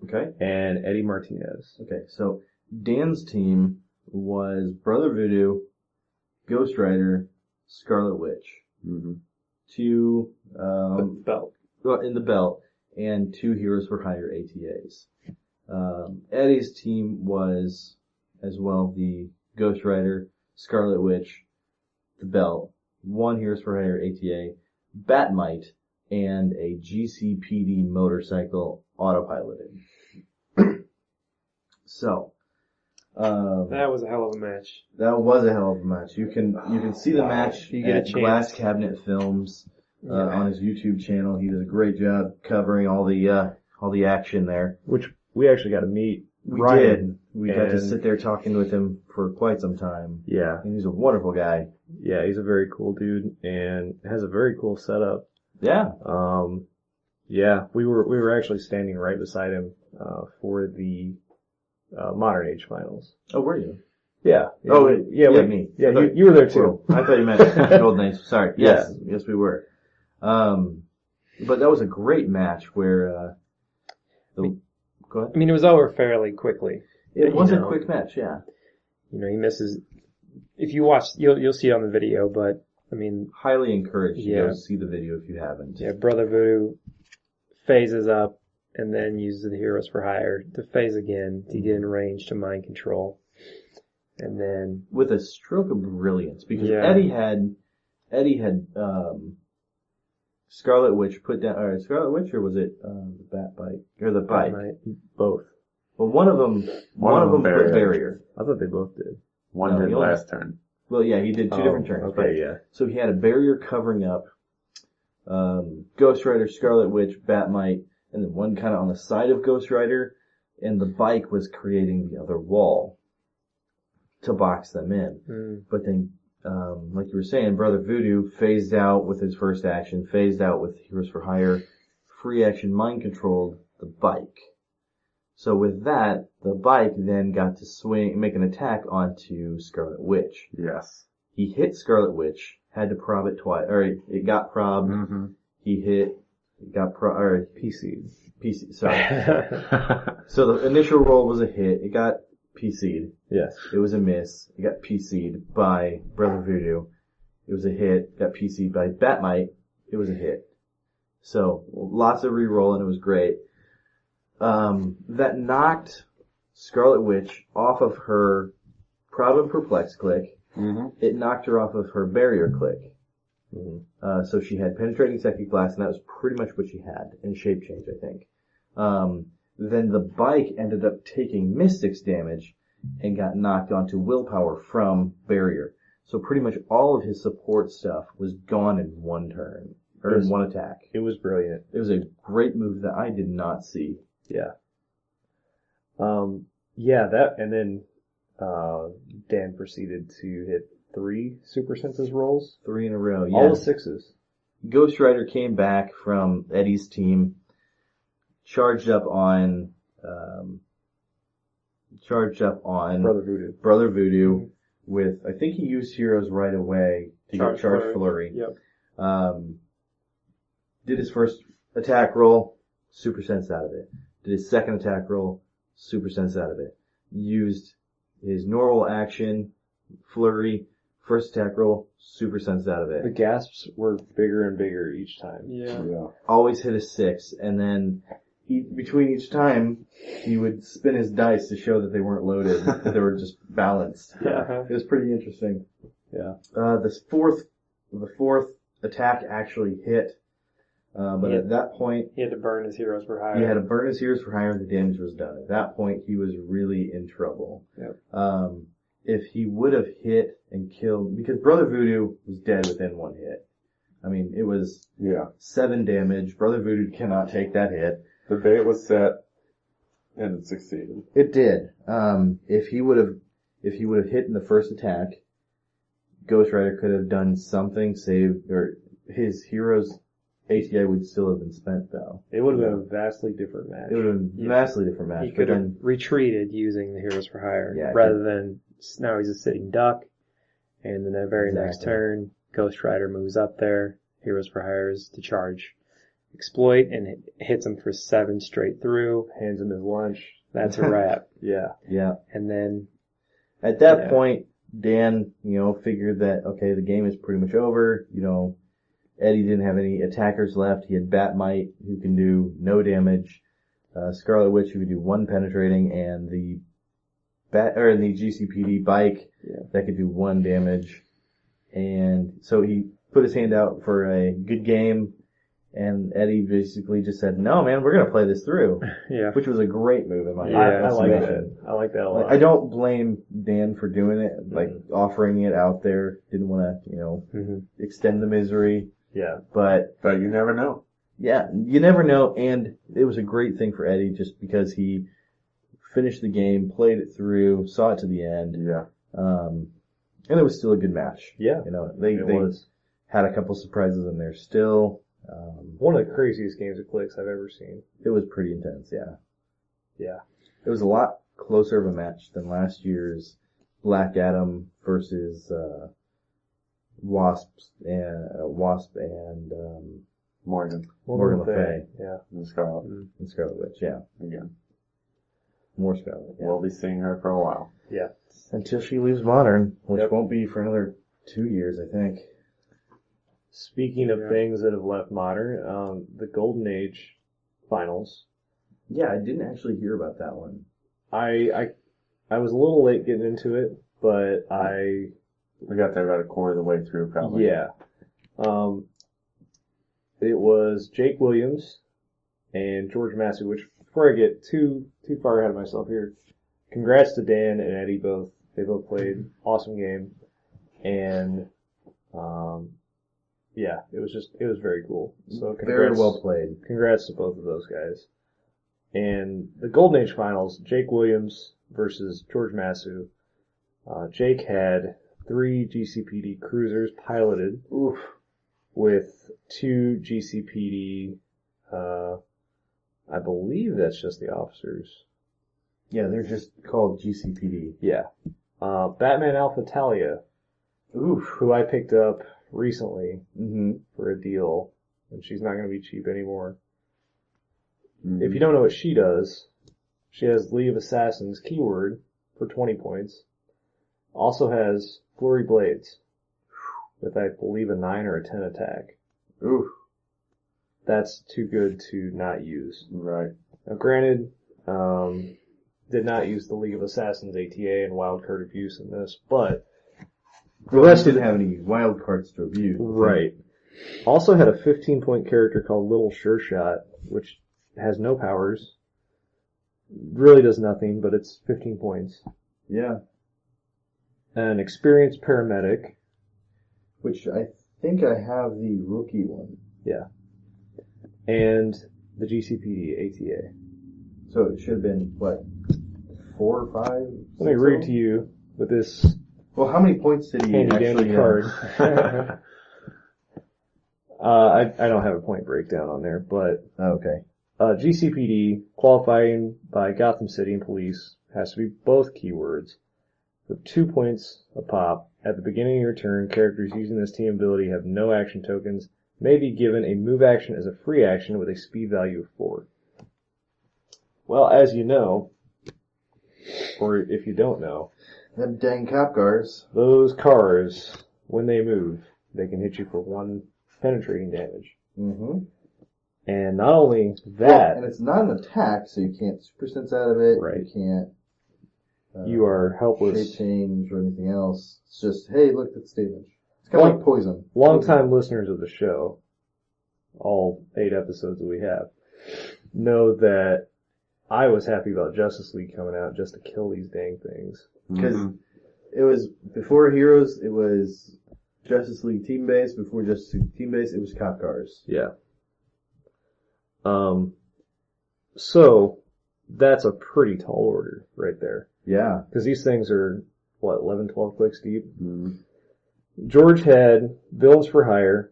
Okay. and Eddie Martinez. Okay, so Dan's team was Brother Voodoo, Ghost Rider, Scarlet Witch. Mm-hmm. Two, Belt. in the belt, and 2 Heroes for Hire ATAs. Eddie's team was, as well, the Ghost Rider, Scarlet Witch, the belt, 1 Heroes for Hire ATA, Batmite, and a GCPD motorcycle autopiloted. So, That was a hell of a match. that was a hell of a match. You can see the match You get a at chance. Glass Cabinet Films on his YouTube channel. He does a great job covering all the action there. Which we actually got to meet. We Ryan, did. We got to and- sit there talking with him for quite some time. Yeah. And he's a wonderful guy. Yeah, he's a very cool dude and has a very cool setup. Yeah. Yeah, we were actually standing right beside him, for the, Modern Age finals. Oh, were you? Yeah. Oh, yeah, me. Yeah, I thought- you were there too. I thought you meant Golden Age. Sorry. Yes. Yes, we were. But that was a great match where, go ahead. I mean, it was over fairly quickly. It was you a know. quick match, yeah. You know, he misses. If you watch, you'll see it on the video. But I mean, Highly encouraged to Yeah. go see the video if you haven't. yeah, Brother Voodoo phases up and then uses the Heroes for Hire to phase again to get in range to mind control, and then With a stroke of brilliance, because Yeah. Eddie had Scarlet Witch put down, or Scarlet Witch, or was it the Bat Bite or the Bike? Batmite. Both. Well, one of them put barrier. I thought they both did. One No, did he only- last turn. Well, yeah, he did two different turns. Okay, but- yeah. So he had a barrier covering up Ghost Rider, Scarlet Witch, Batmite, and then one kind of on the side of Ghost Rider, and the Bike was creating the other wall to box them in. But then, like you were saying, Brother Voodoo phased out with his first action, phased out with Heroes for Hire, free action mind controlled the Bike. So with that, the Bike then got to make an attack onto Scarlet Witch. Yes. He hit Scarlet Witch, had to prob it twice, or it got probbed. Mm-hmm. He hit, it got PC. sorry. So the initial roll was a hit, it got PC'd. Yes. It was a miss, it got PC'd by Brother Voodoo. It was a hit, got PC'd by Batmite. It was a hit. So lots of reroll and it was great. That knocked Scarlet Witch off of her Prob and Perplex click. Mm-hmm. It knocked her off of her barrier click. So she had penetrating psychic blast, and that was pretty much what she had in shape change, I think. Then the Bike ended up taking Mystic's damage and got knocked onto willpower from barrier. So pretty much all of his support stuff was gone in one turn, or in one attack. It was brilliant. It was a great move that I did not see. Yeah. Yeah, that, and then, Dan proceeded to hit 3 Super Senses rolls. 3 in a row, yeah. All the 6s. Ghost Rider came back from Eddie's team, charged up on Brother Voodoo with, I think he used Heroes right away to get Charge Flurry. Yep. Did his first attack roll, Super Sense out of it. Did his second attack roll, Super Sense out of it. Used his normal action, Flurry, first attack roll, Super Sense out of The it. gasps were bigger and bigger each time. Yeah. Always hit a 6, and then between each time, he would spin his dice to show that they weren't loaded, that they were just balanced. Yeah. It was pretty interesting. Yeah. The fourth attack actually hit, but at that point, He had to burn his heroes for hire. he had to burn his heroes for hire and the damage was done. At that point, he was really in trouble. Yep. If he would have hit and killed, because Brother Voodoo was dead within 1 hit. I mean, it was 7 damage. Brother Voodoo cannot take that hit. The bait was set, and it succeeded. It did. If he would have hit in the first attack, Ghost Rider could have done something, or his hero's ATI would still have been spent though. It would have been a vastly different match. It would have been a vastly different match. He But could have then, retreated using the heroes for hire Yeah, rather than now he's a sitting duck. And then the very next Exactly. turn, Ghost Rider moves up there. Heroes for hires to charge, exploit, and it hits him for 7 straight through. Hands him his lunch. That's a wrap. Yeah. yeah. And then At that Yeah. point, Dan, figured that, okay, the game is pretty much over. Eddie didn't have any attackers left. He had Batmite, who can do no damage. Scarlet Witch, who could do 1 penetrating, and the GCPD bike that could do 1 damage. And so he put his hand out for a good game, and Eddie basically just said, "No, man, we're gonna play this through," yeah, which was a great move in my Yeah, I like estimation. that. I like that a lot. I don't blame Dan for doing it, offering it out there. Didn't want to, extend the misery, Yeah. but But you never know. yeah, you never know, and it was a great thing for Eddie just because he finished the game, played it through, saw it to the end, Yeah. and it was still a good match. Yeah. They It was. had a couple surprises in there still. One of the craziest games of clicks I've ever seen. It was pretty intense, yeah. Yeah. It was a lot closer of a match than last year's Black Adam versus Wasp and Morgan Morgan Le Fay. Yeah. and Scarlet. and Scarlet Witch, yeah. Again. More Scarlet, yeah. We'll be seeing her for a while. Yeah. Until she leaves Modern, which Yep. won't be for another 2 years, I think. Speaking of things that have left Modern, the Golden Age finals. Yeah, I didn't actually hear about that one. I was a little late getting into it, but We got there about a quarter of the way through, probably. yeah. It was Jake Williams and George Massey, which before I get too far ahead of myself here, congrats to Dan and Eddie both. They both played awesome game. And yeah, it was very cool. So congrats, Very well played. Congrats to both of those guys. And the Golden Age finals, Jake Williams versus George Massey. Jake had 3 GCPD cruisers piloted. Oof. With 2 GCPD, I believe that's just the officers. Yeah, they're just called GCPD. Yeah. Batman Alpha Talia, Oof. who I picked up recently Mm-hmm. for a deal, and she's not going to be cheap anymore. Mhm. If you don't know what she does, she has League of Assassins keyword for 20 points. Also has Flurry Blades with, I believe, a 9 or a 10 attack. Oof. That's too good to not use. Right. Now, granted, did not use the League of Assassins ATA and wildcard abuse in this, but The rest didn't have any wild cards to abuse. right. Also had a 15-point character called Little Sure Shot, which has no powers. Really does nothing, but it's 15 points. Yeah. An experienced paramedic. Which I think I have the rookie one. Yeah. And the GCPD ATA. So it should have been, what, 4 or 5. Let me read to you with this Well, how many points did he handy actually dandy card. I don't have a point breakdown on there, but Okay. GCPD, qualifying by Gotham City and Police, has to be both keywords. For 2 points a pop, at the beginning of your turn, characters using this team ability have no action tokens, may be given a move action as a free action with a speed value of 4. Well, as you know, or if you don't know, Them dang cop cars. those cars, when they move, they can hit you for 1 penetrating damage. Mm-hmm. And not only that, and it's not an attack, so you can't super sense out of it. Right. You can't. You are helpless. Shape change or anything else. It's just, hey, look, that's damage. It's kind of like poison. Long-time listeners of the show, all 8 episodes that we have, know that I was happy about Justice League coming out just to kill these dang things. Because it was, before Heroes, it was Justice League team base. Before Justice League team base, it was cop cars. Yeah. So, that's a pretty tall order right there. Yeah. Because these things are, 11, 12 clicks deep? Mm-hmm. George had Villains for Hire,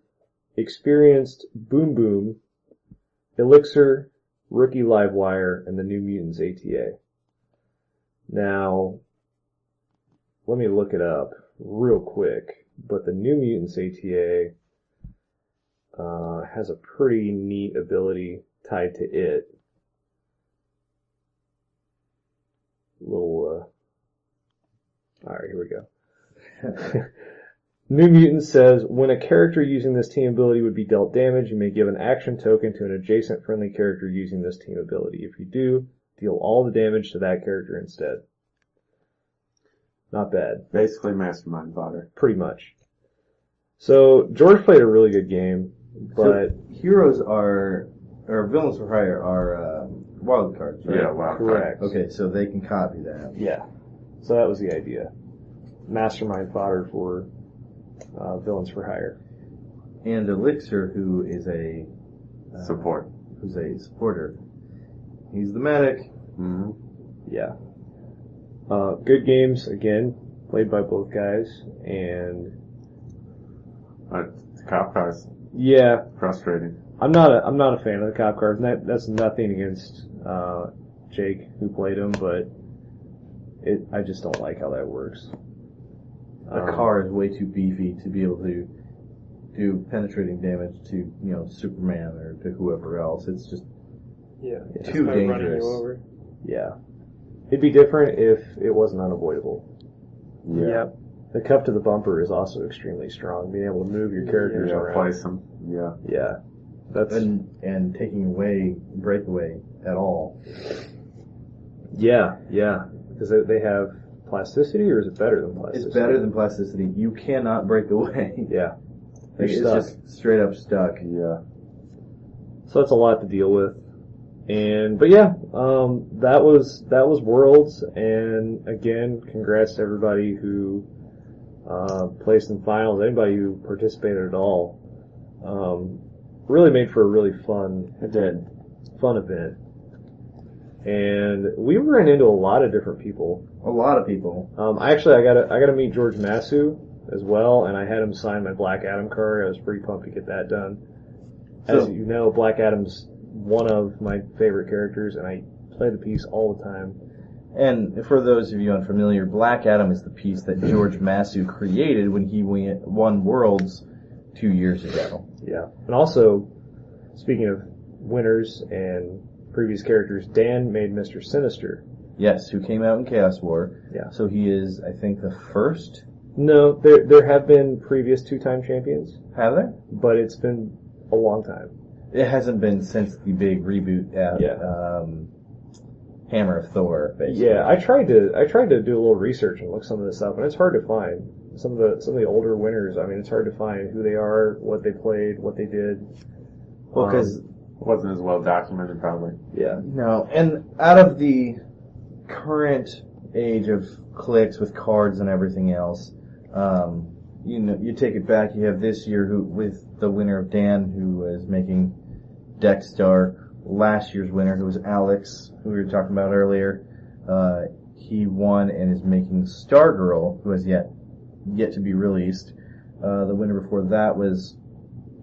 Experienced Boom Boom, Elixir, Rookie Livewire, and the New Mutants ATA. Now, let me look it up real quick, but the New Mutants ATA has a pretty neat ability tied to it. Alright, here we go. New Mutant says, when a character using this team ability would be dealt damage, you may give an action token to an adjacent friendly character using this team ability. If you do, deal all the damage to that character instead. Not bad. Basically mastermind fodder. Pretty much. So, George played a really good game, but... So, Heroes or Villains for Hire are wild cards, right? Yeah, wild correct. card. Okay, so they can copy that. Yeah. So that was the idea. Mastermind fodder for Villains for Hire. And Elixir, who is a Support. who's a supporter. He's the medic. Mm-hmm. Yeah. Good games, again, played by both guys, and Cop cars. yeah, Frustrating. I'm not a fan of the cop cars. And that's nothing against Jake who played him, but I just don't like how that works. A car is way too beefy to be able to do penetrating damage to, Superman or to whoever else. It's just too By running dangerous. you over. Yeah. It'd be different if it wasn't unavoidable. Yeah. Yep. The cup to the bumper is also extremely strong. Being able to move your characters Yeah, around. place them. Yeah. Yeah. That's And taking away breakaway at all. yeah. Because they have plasticity, or is it better than plasticity? It's better than plasticity. You cannot break away. Yeah. Like, You're it's stuck. just straight up stuck. Yeah. So that's a lot to deal with. But yeah, that was Worlds, and again, congrats to everybody who placed in finals, anybody who participated at all. Really made for a really fun event. And we ran into a lot of different people. A lot of people. I gotta meet George Masu as well, and I had him sign my Black Adam card. I was pretty pumped to get that done. As you know, Black Adam's one of my favorite characters, and I play the piece all the time. And for those of you unfamiliar, Black Adam is the piece that George Masu created when he won Worlds 2 years ago. Yeah. And also, speaking of winners and previous characters, Dan made Mr. Sinister. Yes, who came out in Chaos War. Yeah. So he is, I think, the first. No, there have been previous 2-time champions, Have there? but it's been a long time. It hasn't been since the big reboot at Hammer of Thor, basically. Yeah, I tried to do a little research and look some of this up, and it's hard to find some of the older winners. I mean, it's hard to find who they are, what they played, what they did. Well, because Wasn't as well documented, probably. Yeah, no, and out of the current age of clicks with cards and everything else, you take it back. You have this year with the winner of Dan, who is making Deckstar. Last year's winner, who was Alex, who we were talking about earlier. he won and is making Stargirl, who has yet to be released. The winner before that was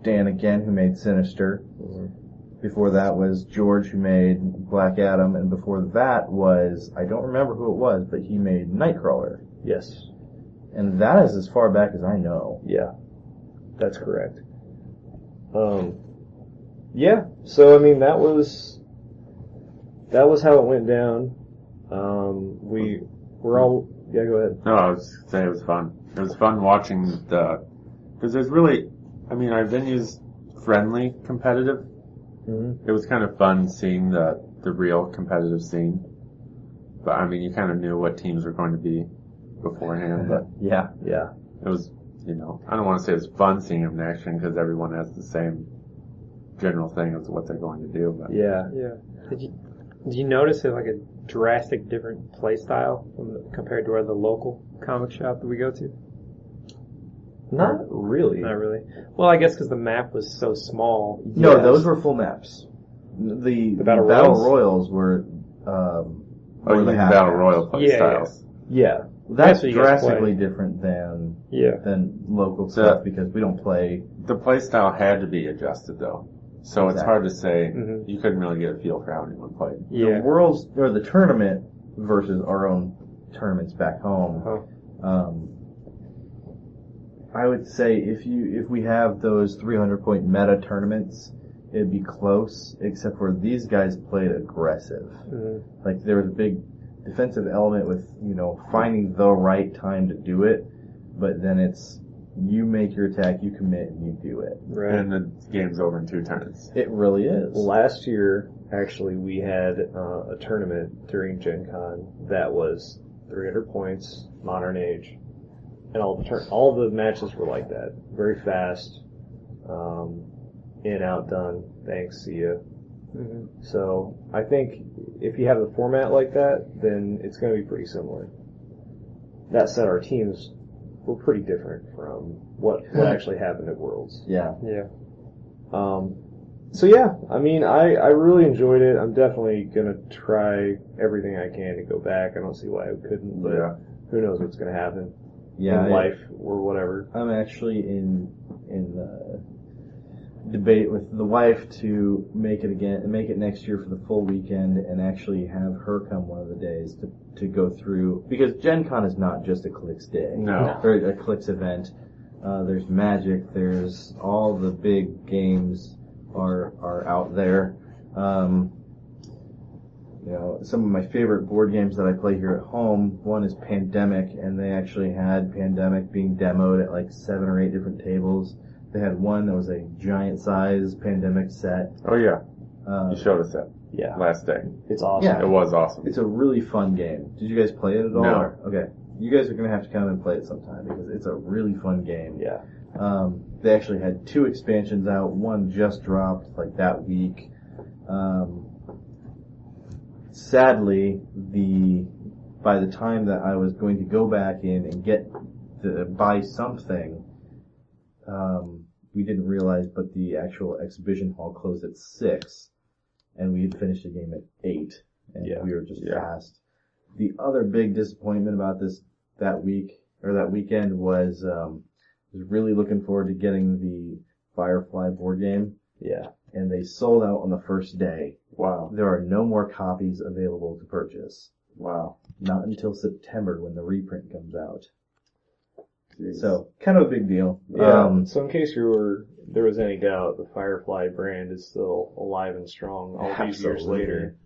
Dan again, who made Sinister. Before that was George, who made Black Adam, and before that was, I don't remember who it was, but he made Nightcrawler. Yes. And that is as far back as I know. Yeah. That's correct. Yeah. So I mean, that was how it went down. We're all, yeah, go ahead. No, I was saying it was fun. It was fun watching because there's really, I mean, our venue's friendly competitive. Mm-hmm. It was kind of fun seeing the real competitive scene. But I mean, you kind of knew what teams were going to be beforehand, but Yeah. it was, I don't want to say it was fun seeing them in action because everyone has the same general thing as what they're going to do. But Yeah. Did you notice it like a drastic different play style compared to the local comic shop that we go to? Not really. Not really. Well, I guess because the map was so small. No, Yes. those were full maps. The Battle Royals were, you the mean half Battle maps. Royal play Yeah, styles. Yeah. That's what you guys drastically play. different than Yeah. local So- stuff because we don't play. The play style had to be adjusted though. So it's Exactly. hard to say. Mhm. You couldn't really get a feel for how anyone played. Yeah. The Worlds or the tournament versus our own tournaments back home. Uh-huh. I would say if we have those 300-point meta tournaments, it'd be close. Except for these guys played aggressive. Mhm. Like there was a big defensive element with finding the right time to do it, but then it's you make your attack, you commit, and you do it. Right. And the game's over in 2 turns. It really is. Last year, actually, we had a tournament during Gen Con that was 300 points, Modern Age, and all the matches were like that. Very fast, in, out, done, thanks, see ya. Mhm. So I think if you have a format like that, then it's going to be pretty similar. That said, our teams were pretty different from what actually happened at Worlds. Yeah. Yeah. So yeah, I mean, I really enjoyed it. I'm definitely gonna try everything I can to go back. I don't see why I couldn't, but Yeah. who knows what's gonna happen Yeah. in life or whatever. I'm actually in debate with the wife to make it next year for the full weekend, and actually have her come one of the days to go through, because Gen Con is not just a Clicks day. No. Or a Clicks event. There's Magic, there's all the big games are out there. Some of my favorite board games that I play here at home, one is Pandemic, and they actually had Pandemic being demoed at like 7 or 8 different tables. They had one that was a giant size Pandemic set. Oh yeah. Uh, You showed us that Yeah, last day. it's awesome. Yeah. It was awesome. It's a really fun game. Did you guys play it at all? No. Okay. You guys are going to have to come and play it sometime because it's a really fun game. Yeah. They actually had 2 expansions out. One just dropped like that week. Sadly, by the time that I was going to go back in and get to buy something, we didn't realize, but the actual exhibition hall closed at 6, and we had finished the game at 8, and Yeah. we were just Yeah. fast. The other big disappointment about that weekend was really looking forward to getting the Firefly board game, Yeah. and they sold out on the first day. Wow. There are no more copies available to purchase. Wow. Not until September when the reprint comes out. Jeez. So, kind of a big deal. Yeah. So in case there was any doubt, the Firefly brand is still alive and strong all these years Absolutely. later.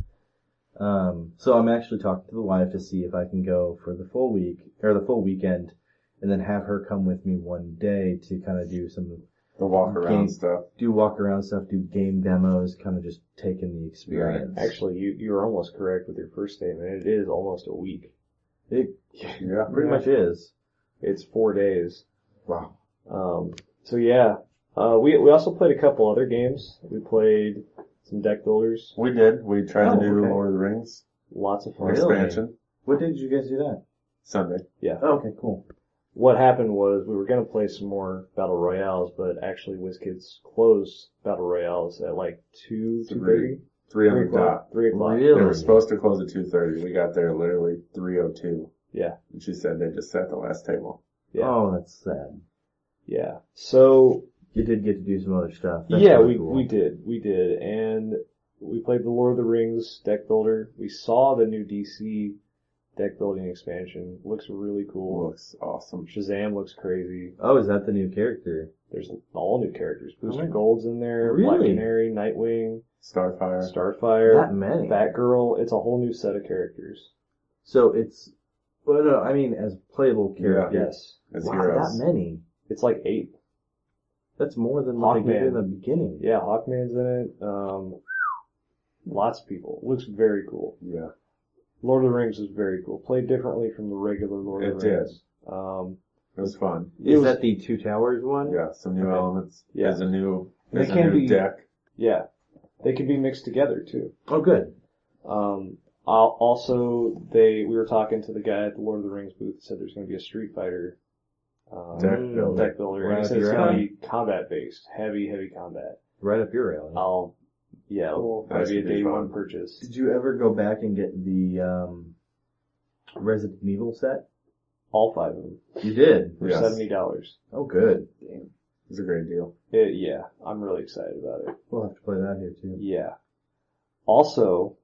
So I'm actually talking to the wife to see if I can go for the full week, or the full weekend, and then have her come with me one day to kind of do some The walk around game- stuff. do walk around stuff, do game demos, kind of just take in the experience. Actually, you were almost correct with your first statement. It is almost a week. It Yeah. pretty much is. It's 4 days. Wow. So yeah, we also played a couple other games. We played some deck builders. We did. We tried to do okay. Lord of the Rings Lots of fun. Really? expansion What day did you guys do that? Sunday. Oh, okay, cool. What happened was we were going to play some more Battle Royales, but actually WizKids closed Battle Royales at like 2:30. 3 on the dot. 3 o'clock. Really? They were supposed to close at 2:30. We got there literally 3:02. Yeah. And she said they just sat at the last table. Yeah. Oh, that's sad. Yeah. So, You did get to do some other stuff. That's yeah, really cool. we did. And we played the Lord of the Rings deck builder. We saw the new DC deck building expansion. Looks really cool. Looks awesome. Shazam looks crazy. Oh, is that the new character? There's all new characters. Booster Oh, Gold's in there. Black really? Canary, Nightwing, Starfire. Starfire, That many. Batgirl. It's a whole new set of characters. So it's, well, no, I mean as playable characters. Yes. As Wow, heroes. that many. It's like 8. That's more than what they Hawkman. did in the beginning. Yeah, Hawkman's in it. Lots of people. Looks very cool. Yeah. Lord of the Rings is very cool. Played differently from the regular Lord of the It did. Rings. It was fun. It Is was- that the Two Towers one? Yeah, some new Okay. elements. Yeah. There's a new They can be- deck. Yeah. They can be mixed together too. Oh, good. Also, we were talking to the guy at the Lord of the Rings booth. Said there's going to be a Street Fighter Deck builder. deck builder. Right And he up said it's your going to alley. be combat based, heavy combat. Right up your alley. It'll That probably be a should be day fun. one purchase. Did you ever go back and get the Resident Evil set? All 5 of them You did. for Yes. $70. Oh, good. It's a great deal. Yeah, I'm really excited about it. We'll have to play that here too. Yeah. Also,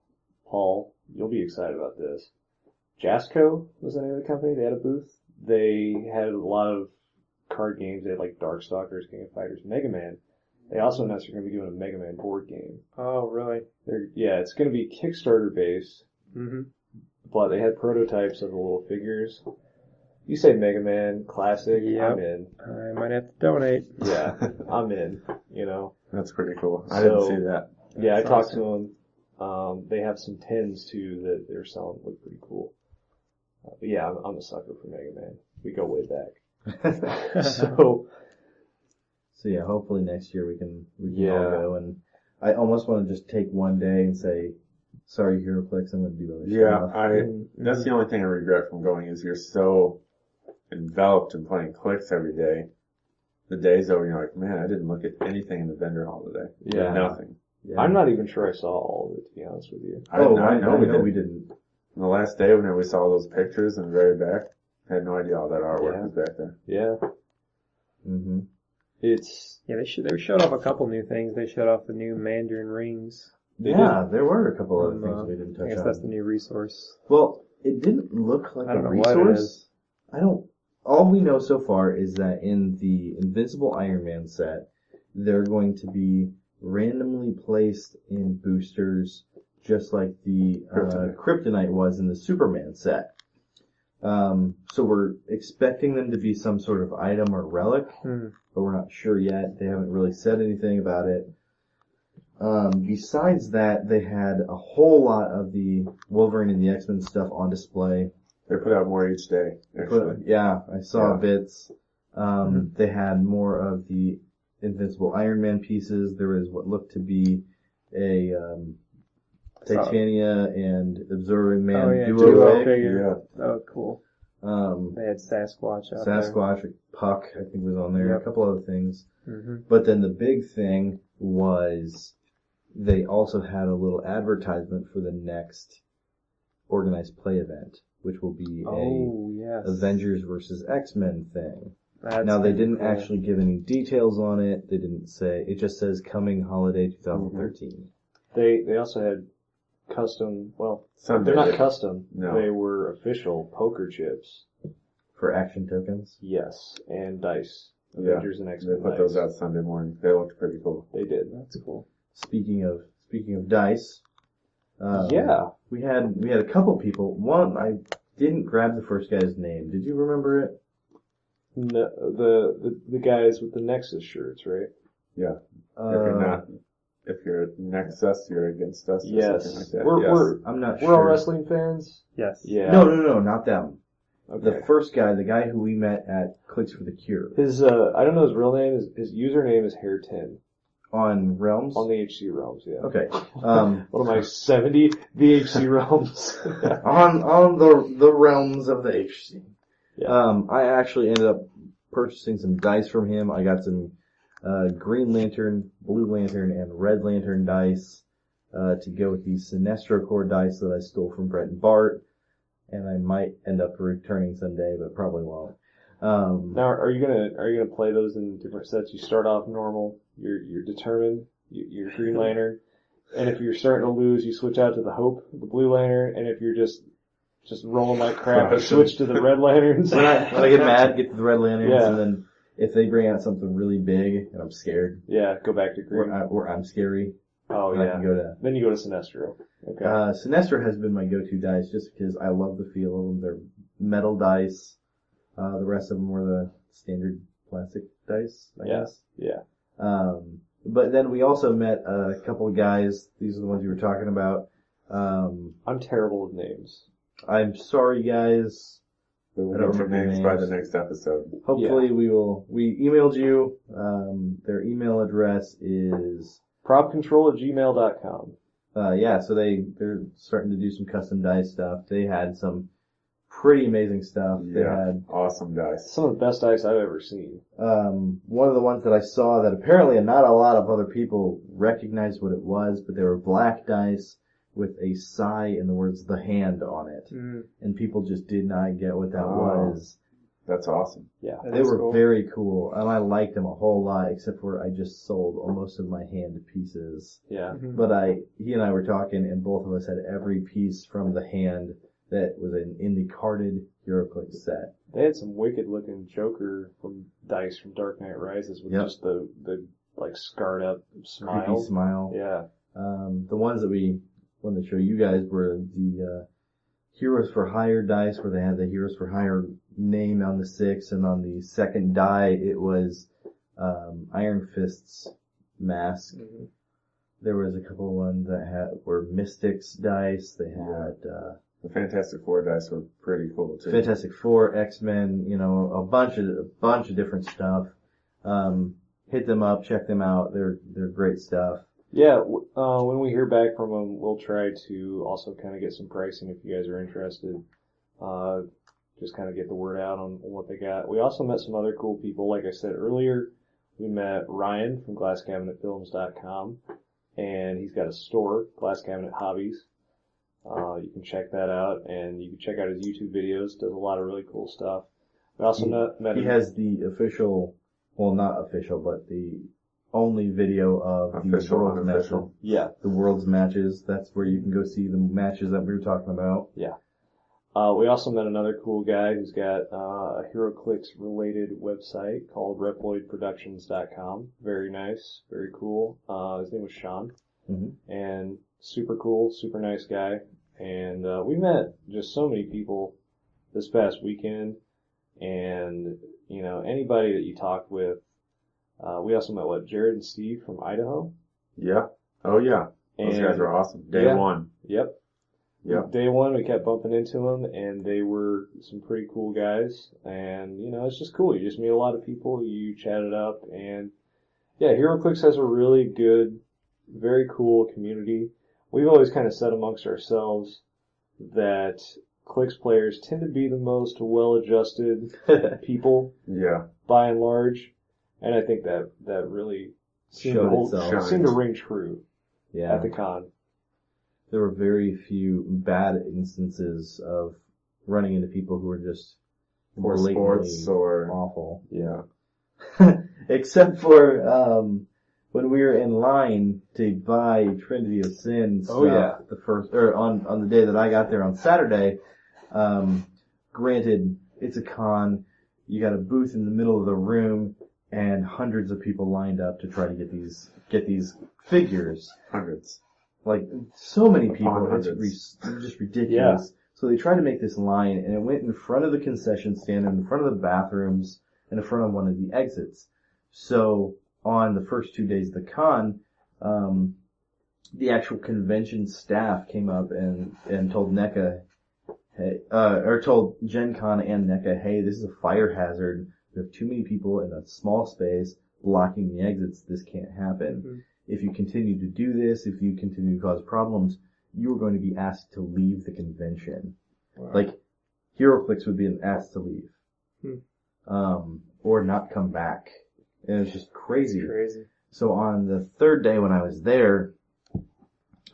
Paul, you'll be excited about this. Jasco was the name of the company. They had a booth. They had a lot of card games. They had like Darkstalkers, King of Fighters, Mega Man. They also announced they're going to be doing a Mega Man board game. Oh, really? It's going to be Kickstarter based, Mm-hmm. but they had prototypes of the little figures. You say Mega Man Classic, Yep. I'm in. I might have to donate. Yeah, I'm in. You know. That's pretty cool. I didn't see that. Yeah, I That's talked awesome. to them. They have some tins too that they're selling that look pretty cool. But yeah, I'm a sucker for Mega Man. We go way back. So So yeah, hopefully next year we can all Yeah. go. And I almost want to just take one day and say, sorry, HeroClix, I'm going to do other Yeah, stuff. that's the only thing I regret from going is you're so enveloped in playing clicks every day. The day's over and you're like, man, I didn't look at anything in the vendor hall today. Yeah. Nothing. Yeah. I'm not even sure I saw all of it, to be honest with you. I Oh, know I know we we didn't. didn't. The last day when we saw those pictures in the very back, I had no idea all that artwork Yeah. was back there. Yeah, Mm-hmm. it's Yeah, they showed off a couple new things. They showed off the new Mandarin rings. they Yeah, there were a couple other Um, things we didn't I touch guess on. that's the new resource. Well, it didn't look like I don't a know what it resource. is. All we know so far is that in the Invincible Iron Man set, they're going to be randomly placed in boosters, just like the Kryptonite was in the Superman set. So we're expecting them to be some sort of item or relic, but we're not sure yet. They haven't really said anything about it. Besides that, they had a whole lot of the Wolverine and the X-Men stuff on display. They put out more each day, actually. Yeah, I saw Yeah. bits. They had more of the Invincible Iron Man pieces. There was what looked to be a Titania and Absorbing Man Oh, yeah, duo duo pick. figure. Oh, cool. Um, They had Sasquatch out Sasquatch, Puck, I think was on there. Yep. A couple other things. there. Mm-hmm. But then the big thing was they also had a little advertisement for the next organized play event, which will be Oh, yes. a Avengers versus X-Men thing. That's Now they kinda didn't cool. actually give any details on it. They didn't say, it just says coming holiday 2013. they also had custom. Well, Sunday. they're not custom. No. They were official poker chips. For action tokens. Yes, and dice. Yeah. Avengers and They X-Men put dice. those out Sunday morning. They looked pretty cool. They did. That's cool. Speaking of dice, Yeah. we had a couple people. One, I didn't grab the first guy's name. Did you remember it? No, the guys with the Nexus shirts, right? Yeah. If you're at Nexus, you're against us. Or Yes. something like that. We're Yes. I'm not we're all sure. wrestling fans. Yes. Yeah. No, not them. Okay. The first guy, the guy who we met at Clicks for the Cure His I don't know his real name. His username is Hair10 on Realms. on the HC Realms. Yeah. Okay. What am I? 70 VHC Realms. on the realms of the HC. Yeah. I actually ended up purchasing some dice from him. I got some Green Lantern, Blue Lantern, and Red Lantern dice. to go with these Sinestro core dice that I stole from Brett and Bart, and I might end up returning someday, but probably won't. Now, are you gonna play those in different sets? You start off normal. You're determined. You're Green Lantern, and if you're starting to lose, you switch out to the Hope, the Blue Lantern, and if you're just rolling like crap, you switch to the Red Lanterns. When I get mad, get to the Red Lanterns, Yeah. and then if they bring out something really big and I'm scared, Yeah, go back to Green. or I'm scary, Oh then I yeah. can go to. Then you go to Sinestro. Okay. Sinestro has been my go-to dice just because I love the feel of them. They're metal dice. The rest of them were the standard plastic dice, I guess. Yeah. But then we also met a couple of guys. These are the ones you were talking about. I'm terrible with names. I'm sorry, guys. We will I don't get your remember names by names. the next episode. Hopefully we emailed you. Their email address is, Propcontrol@gmail.com. so they're starting to do some custom dice stuff. They had some pretty amazing stuff. They Yeah, had, awesome dice. Some of the best dice I've ever seen. one of the ones that I saw that apparently not a lot of other people recognized what it was, but they were black dice with a sigh in the words "the hand" on it. And people just did not get what that Oh. was. That's awesome. Yeah. They were very cool, and I liked them a whole lot, except for I just sold most of my hand to pieces. Yeah. But he and I were talking, and both of us had every piece from the hand that was in the carded HeroClix set. They had some wicked looking Joker from dice from Dark Knight Rises with just the like scarred up smile. Creepy smile. Yeah. The ones that we wanted to show you guys were the Heroes for Hire dice, where they had the Heroes for Hire name on the 6, and on the second die it was Iron Fist's mask. There was a couple of ones that were Mystics dice. They had The Fantastic Four dice were pretty cool too. Fantastic Four, X-Men, a bunch of different stuff. Hit them up, check them out. They're great stuff. Yeah. When we hear back from them, we'll try to also kind of get some pricing if you guys are interested. Just kind of get the word out on what they got. We also met some other cool people. Like I said earlier, we met Ryan from GlassCabinetFilms.com, and he's got a store, Glass Cabinet Hobbies. You can check that out, and you can check out his YouTube videos. Does a lot of really cool stuff. We also met He has the official, well, not official, but the only video of Official, the world's matches. unofficial. Yeah. The world's matches. That's where you can go see the matches that we were talking about. Yeah. We also met another cool guy who's got a HeroClix related website called Reploidproductions.com. Very nice, very cool. His name was Sean, and super cool, super nice guy. And we met just so many people this past weekend, and anybody that you talked with. We also met Jared and Steve from Idaho. Yeah. Oh yeah. Those guys are awesome. Day one. Yep. Yep. Day one, we kept bumping into them, and they were some pretty cool guys. And, it's just cool. You just meet a lot of people, you chat it up, and, yeah, HeroClix has a really good, very cool community. We've always kind of said amongst ourselves that Clix players tend to be the most well-adjusted people, Yeah. by and large, and I think that really seemed to ring true at the con. There were very few bad instances of running into people who were just For blatantly sports or awful. yeah. Except for when we were in line to buy Trinity of Sin stuff on the day that I got there on Saturday. Granted, it's a con. You got a booth in the middle of the room and hundreds of people lined up to try to get these figures. Hundreds. Like, so many people, Upon it's hundreds. just ridiculous. So they tried to make this line, and it went in front of the concession stand, in front of the bathrooms, and in front of one of the exits. So, on the first 2 days of the con, the actual convention staff came up and told NECA, told Gen Con and NECA, hey, this is a fire hazard. We have too many people in a small space blocking the exits. This can't happen. If you continue to do this, if you continue to cause problems, you are going to be asked to leave the convention. Wow. Like, HeroClix would be asked to leave. Or not come back. And it's just crazy. Crazy. So on the third day when I was there,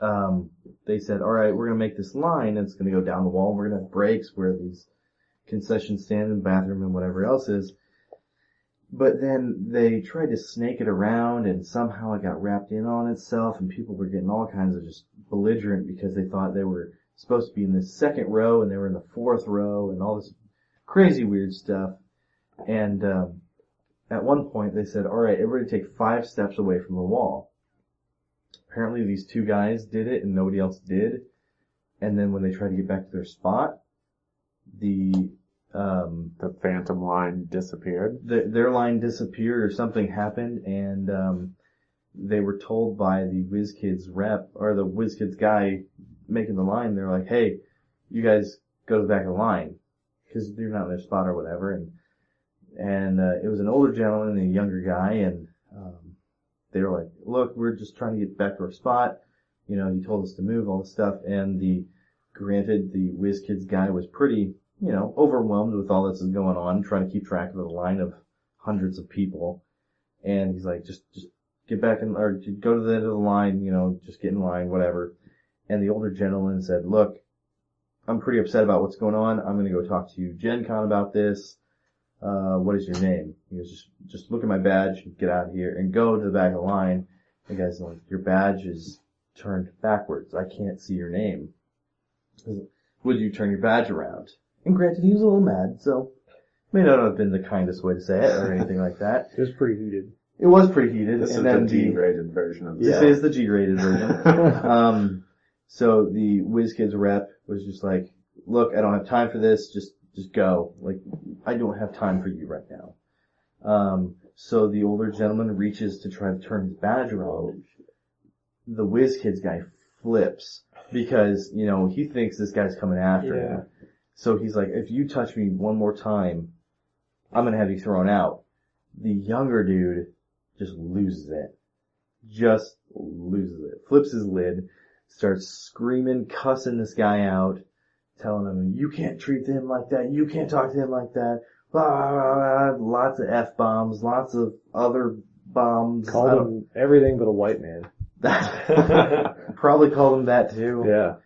they said, all right, we're going to make this line, and it's going to go down the wall, and we're going to have breaks where these concession stand and bathroom and whatever else is. But then they tried to snake it around, and somehow it got wrapped in on itself, and people were getting all kinds of just belligerent because they thought they were supposed to be in the second row, and they were in the fourth row, and all this crazy weird stuff. And at one point they said, all right, everybody take 5 steps away from the wall. Apparently these 2 guys did it and nobody else did. And then when they tried to get back to their spot, the phantom line disappeared. Their line disappeared or something happened, and they were told by the WizKids rep, or the WizKids guy making the line, they're like, hey, you guys go to the back of the line, because you're not in their spot or whatever. And it was an older gentleman and a younger guy, and they were like, look, we're just trying to get back to our spot. You know, he told us to move, all this stuff. And the WizKids guy was pretty, overwhelmed with all this is going on, trying to keep track of the line of hundreds of people. And he's like, just get back in, or go to the end of the line, just get in line, whatever. And the older gentleman said, look, I'm pretty upset about what's going on. I'm going to go talk to Gen Con about this. What is your name? He goes, just look at my badge and get out of here and go to the back of the line. The guy's like, your badge is turned backwards. I can't see your name. Would you turn your badge around? And granted, he was a little mad, so may not have been the kindest way to say it or anything like that. It was pretty heated. It was pretty heated. This and is then the G-rated version of this is the G-rated version. So the WizKids rep was just like, look, I don't have time for this. Just go. Like, I don't have time for you right now. So the older gentleman reaches to try to turn his badge around. The WizKids guy flips because, he thinks this guy's coming after him. So he's like, if you touch me one more time, I'm going to have you thrown out. The younger dude just loses it. Flips his lid, starts screaming, cussing this guy out, telling him, you can't treat him like that, you can't talk to him like that, blah, blah, blah, lots of F-bombs, lots of other bombs. Called him everything but a white man. Probably called him that too. Yeah.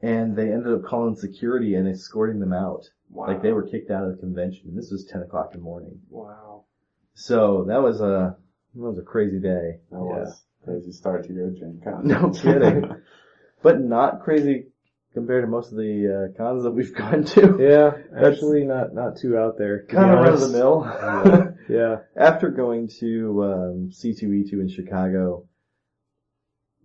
And they ended up calling security and escorting them out. Wow. Like they were kicked out of the convention. This was 10 o'clock in the morning. Wow. So that was a crazy day. That was a crazy start to your Gen Con. No kidding. But not crazy compared to most of the cons that we've gone to. Yeah, actually not too out there. Kind of run of the mill. Yeah. After going to C2E2 in Chicago,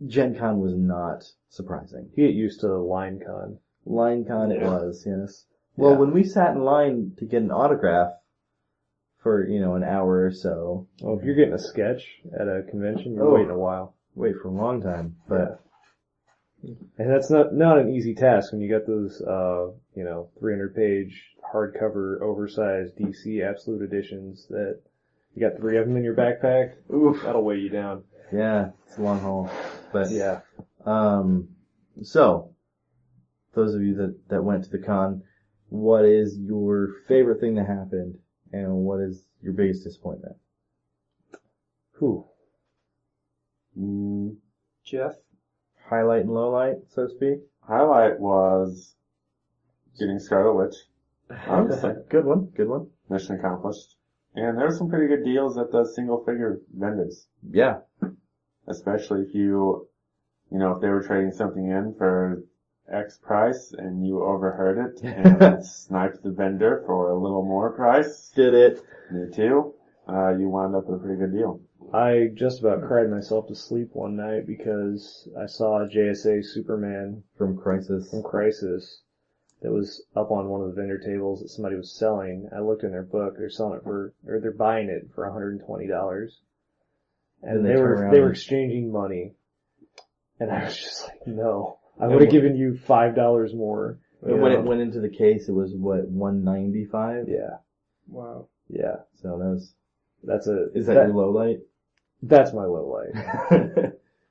Gen Con was not surprising. You get used to LineCon. LineCon it was, yes. Well, when we sat in line to get an autograph for, an hour or so. Well, if you're getting a sketch at a convention, you're waiting a while. Wait for a long time, but... And that's not an easy task when you got those, 300-page hardcover, oversized DC Absolute Editions that you got 3 of them in your backpack. Oof. That'll weigh you down. Yeah, it's a long haul. But yeah. So, those of you that went to the con, what is your favorite thing that happened, and what is your biggest disappointment? Whew. Jeff? Highlight and low light, so to speak? Highlight was getting Scarlet Witch. Obviously. Good one. Mission accomplished. And there were some pretty good deals at the single figure vendors. Yeah. Especially if if they were trading something in for X price and you overheard it and sniped the vendor for a little more price. Did it. Me too. You wound up with a pretty good deal. I just about cried myself to sleep one night because I saw a JSA Superman From Crisis. that was up on one of the vendor tables that somebody was selling. I looked in their book, they're buying it for $120. And they were exchanging money. And I was just like, no. I would have given you $5 more. And when it went into the case, it was what, $195? Yeah. Wow. Yeah. So Is that your low light? That's my low light.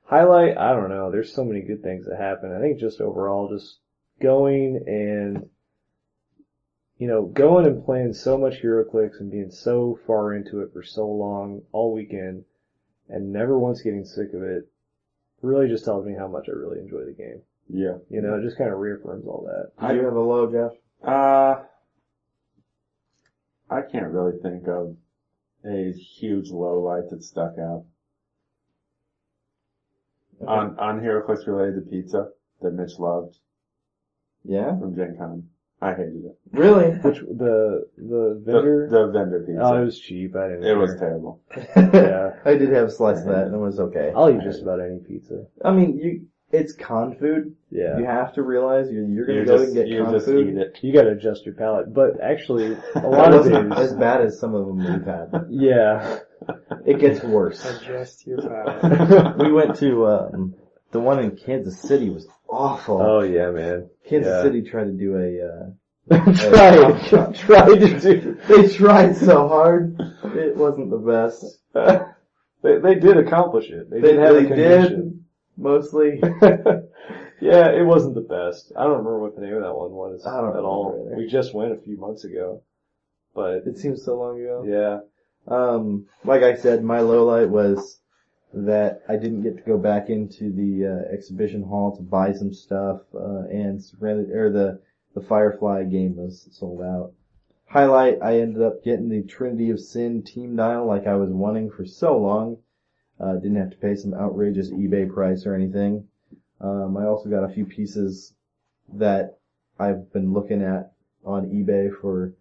Highlight, I don't know. There's so many good things that happen. I think just overall, just going and playing so much HeroClix and being so far into it for so long, all weekend, and never once getting sick of it. really just tells me how much I really enjoy the game. Yeah. You know, it just kind of reaffirms all that. Do you have a low, Jeff? I can't really think of a huge low light that stuck out. Okay. On HeroClix related to pizza that Mitch loved Yeah? from Gen Con. I hated it. Really? Which, the vendor? The vendor pizza. Oh, it was cheap. I didn't It was care. terrible. Yeah. I did have a slice of that, and it was okay. I'll eat just about any pizza. I mean, it's con food. Yeah. You have to realize you're going to go and get con just food. eat it. You gotta adjust your palate. But actually, a lot of wasn't as days... bad as some of them we've had. Yeah. It gets worse. Adjust your palate. We went to the one in Kansas City was awful. Oh, yeah, man. Kansas City tried to do tried to do... They tried so hard. It wasn't the best. They did accomplish it. They did have a convention. did, mostly. Yeah, it wasn't the best. I don't remember what the name of that one was I don't at all. remember either. We just went a few months ago. But, It seems so long ago. yeah. Like I said, my low light was that I didn't get to go back into the exhibition hall to buy some stuff, and the Firefly game was sold out. Highlight, I ended up getting the Trinity of Sin team dial like I was wanting for so long. Didn't have to pay some outrageous eBay price or anything. I also got a few pieces that I've been looking at on eBay for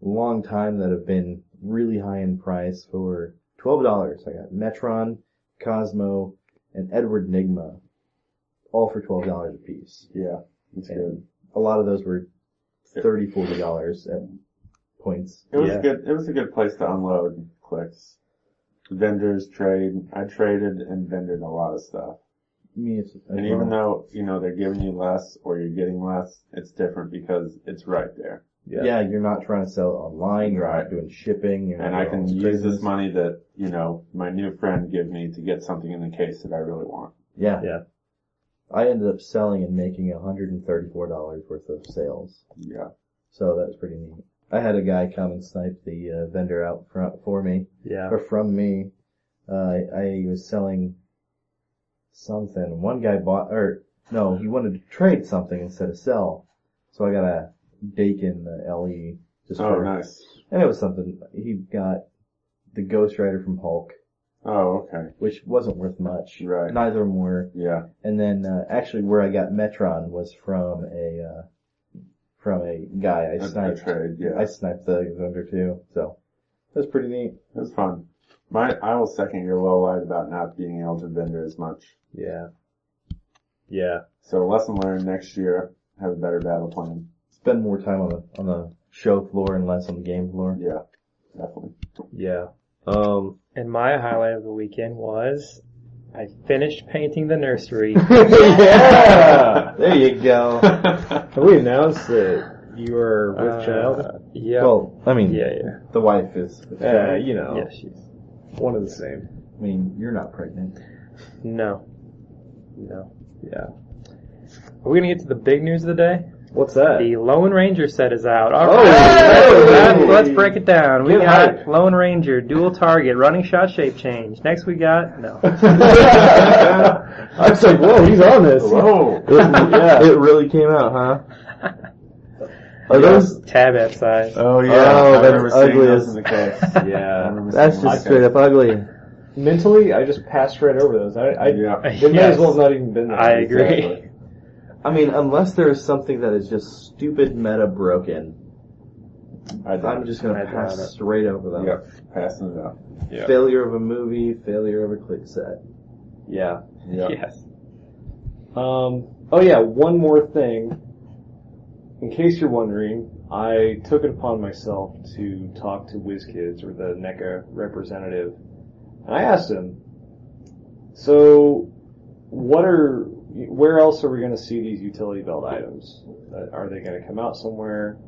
a long time that have been really high in price for $12. I got Metron, Cosmo, and Edward Nigma, all for $12 a piece. Yeah, it's good. A lot of those were $30, $40 at points. It was good. It was a good place to unload clicks. Vendors trade. I traded and vendored a lot of stuff. And even though, they're giving you less or you're getting less, it's different because it's right there. Yeah, you're not trying to sell it online, you're not doing shipping, And I can use this money that, my new friend gave me to get something in the case that I really want. Yeah. Yeah. I ended up selling and making $134 worth of sales. Yeah. So that was pretty neat. I had a guy come and snipe the vendor out front for me. Yeah. Or from me. I was selling something. One guy he wanted to trade something instead of sell. So I got a Dakin LE. Nice. And it was something, he got the Ghost Rider from Hulk, Oh, okay. which wasn't worth much. Right. Neither of them were. Yeah. And then, actually where I got Metron was from a guy I sniped. A trade, yeah. I sniped the vendor too, so that's pretty neat. It was fun. I will second your low light about not being able to vendor as much. Yeah. Yeah. So lesson learned, next year, have a better battle plan. Spend more time on the show floor and less on the game floor. Yeah, definitely. Yeah. And my highlight of the weekend was I finished painting the nursery. Yeah! There you go. Have we announced that you are with child? Yeah. Well, I mean, yeah. the wife is. Yeah, Yeah, she's. one of the same. I mean, you're not pregnant. No. Yeah. Are we gonna get to the big news of the day? What's that? The Lone Ranger set is out. All Oh, right. hey! Let's break it down. We Get got hype. Lone Ranger, dual target, running shot shape change. Next we got, no. I was like, whoa, he's on this. Whoa! Yeah. It really came out, huh? Are those? Tab F size. Oh, yeah. Oh, I that's remember seeing ugly those as- in the case. Yeah. I remember That's seeing them in just the straight case. up ugly. Mentally, I just passed right over those. Yeah. They may as well have not even been there. I agree. Exactly. I mean, unless there is something that is just stupid meta broken, I'm just gonna I pass doubt it. straight over them. Yep. Passing it up. Yeah. Failure of a movie, failure of a click set. Yeah. Yep. Yes. Oh yeah, one more thing. In case you're wondering, I took it upon myself to talk to WizKids, or the NECA representative, and I asked him, so where else are we going to see these utility belt items? Are they going to come out somewhere?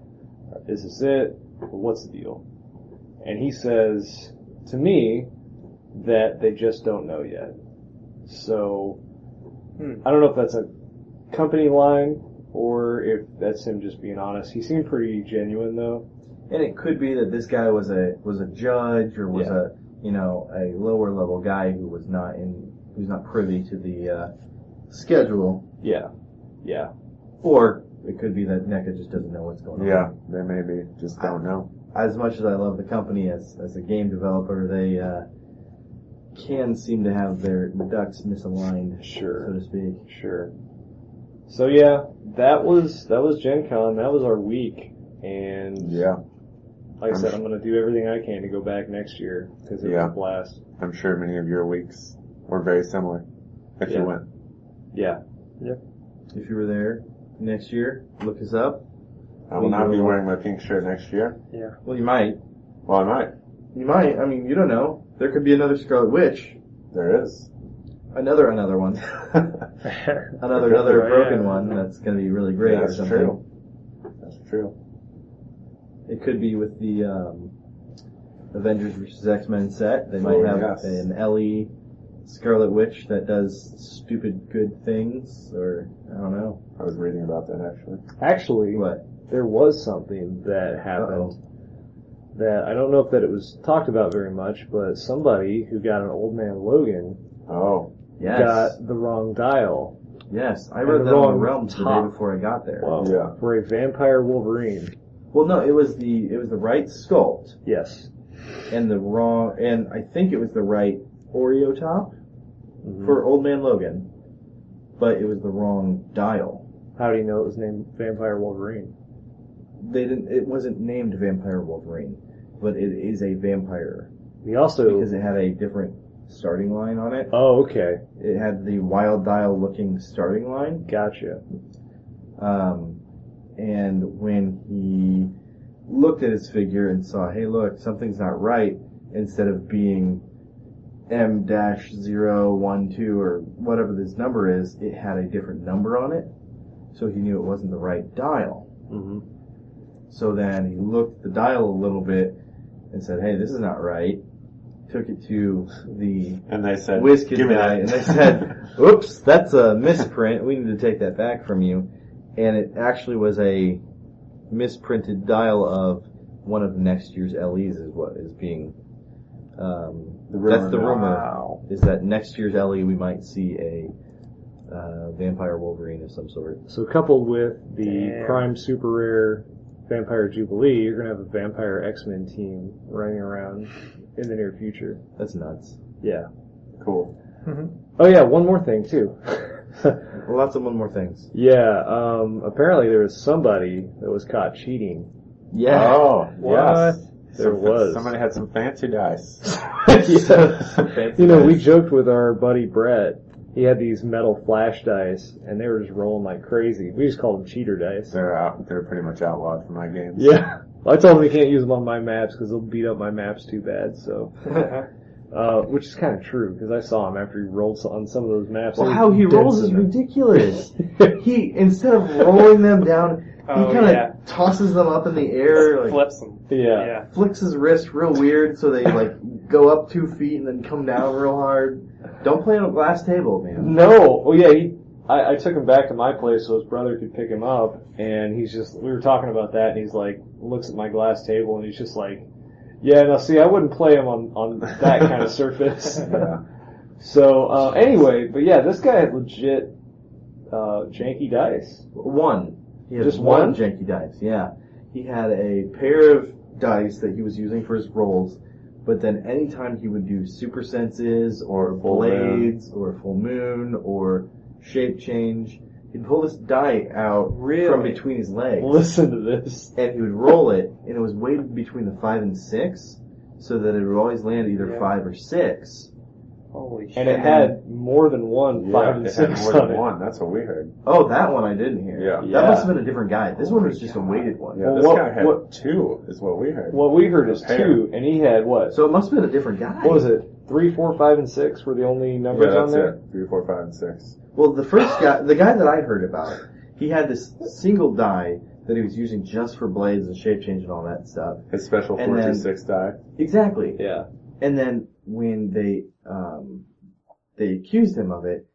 Is this it? What's the deal? And he says to me that they just don't know yet. So, I don't know if that's a company line or if that's him just being honest. He seemed pretty genuine though. And it could be that this guy was a judge or was a lower level guy who was not who's not privy to the schedule. Yeah. Or it could be that NECA just doesn't know what's going on. Yeah, they maybe just don't know. As much as I love the company as a game developer, they can seem to have their ducks misaligned, so to speak. Sure. So yeah, that was Gen Con. That was our week, and Yeah, like I said, I'm going to do everything I can to go back next year because it was a blast. I'm sure many of your weeks were very similar if you went. Yeah. If you were there next year, look us up. I will not be wearing my pink shirt next year. Yeah. Well, you might. Well, I might. You might. I mean, you don't know. There could be another Scarlet Witch. There is. Another one. another broken one that's going to be really great or something. True. That's true. It could be with the Avengers vs. X-Men set. They might have an Ellie Scarlet Witch that does stupid good things, or I don't know. I was reading about that actually. Actually, What? there was something that happened that I don't know if that it was talked about very much, but somebody who got an Old Man Logan Yes. got the wrong dial. Yes, I And read the that on wrong Realms the top. day before I got there. Yeah. For a Vampire Wolverine. Well, no, it was the right sculpt Yes. and I think it was the right Oreo top Mm-hmm. for Old Man Logan, but it was the wrong dial. How do you know it was named Vampire Wolverine? It wasn't named Vampire Wolverine, but it is a vampire. He also... Because it had a different starting line on it. Oh, okay. It had the Wild Dial looking starting line. Gotcha. And when he looked at his figure and saw, hey look, something's not right, instead of being M-012 or whatever this number is, it had a different number on it. So he knew it wasn't the right dial. Mm-hmm. So then he looked at the dial a little bit and said, hey, this is not right. Took it to the And they said, WizKid give me guy, that. and they said, oops, that's a misprint. We need to take that back from you. And it actually was a misprinted dial of one of next year's LEs is what is being... that's the rumor. Wow. Is that next year's LE we might see a Vampire Wolverine of some sort. So coupled with the Prime Super Rare Vampire Jubilee, you're going to have a Vampire X-Men team running around in the near future. That's nuts. Yeah. Cool. Oh yeah, one more thing too. Lots of one more things. Yeah, apparently there was somebody that was caught cheating. Yeah. Oh, What? yes. There was. Somebody had some fancy dice. Yeah. You know, we joked with our buddy Brett. He had these metal flash dice, and they were just rolling like crazy. We just called them cheater dice. They're pretty much outlawed for my games. Yeah. I told him he can't use them on my maps because they'll beat up my maps too bad, so. Which is kind of true, because I saw him after he rolled on some of those maps. Well, how he rolls is ridiculous. He, instead of rolling them down, he kind of tosses them up in the air, like, flips them. Yeah. flicks his wrist real weird so they like go up 2 feet and then come down real hard. Don't play on a glass table, man. No. Well, yeah, I took him back to my place so his brother could pick him up, and we were talking about that, and he's like, looks at my glass table, and he's just like, yeah, now see, I wouldn't play him on that kind of surface. Yeah. So, anyway, but yeah, this guy had legit, janky dice. One. He had Just one one? janky dice, yeah. He had a pair of dice that he was using for his rolls, but then anytime he would do super senses or blades or full moon or shape change, he'd pull this die out from between his legs. Listen to this. And he would roll it, and it was weighted between the 5 and 6, so that it would always land either 5 or 6. Holy shit. And it had more than one 5 and it had 6 more on than it. one. That's what we heard. Oh, that one I didn't hear. Yeah. That must have been a different guy. This one was just a weighted one. Yeah, Well, this what- guy had what- 2, is what we heard. What we heard is Pair. 2, and he had what? So it must have been a different guy. What was it? 3, 4, 5, and 6 were the only numbers Yeah, on that's there? it. 3, 4, 5, and 6. Well, the first guy, the guy that I heard about, he had this single die that he was using just for blades and shape change and all that stuff. His special And 426 die. Exactly. Yeah. And then when they accused him of it,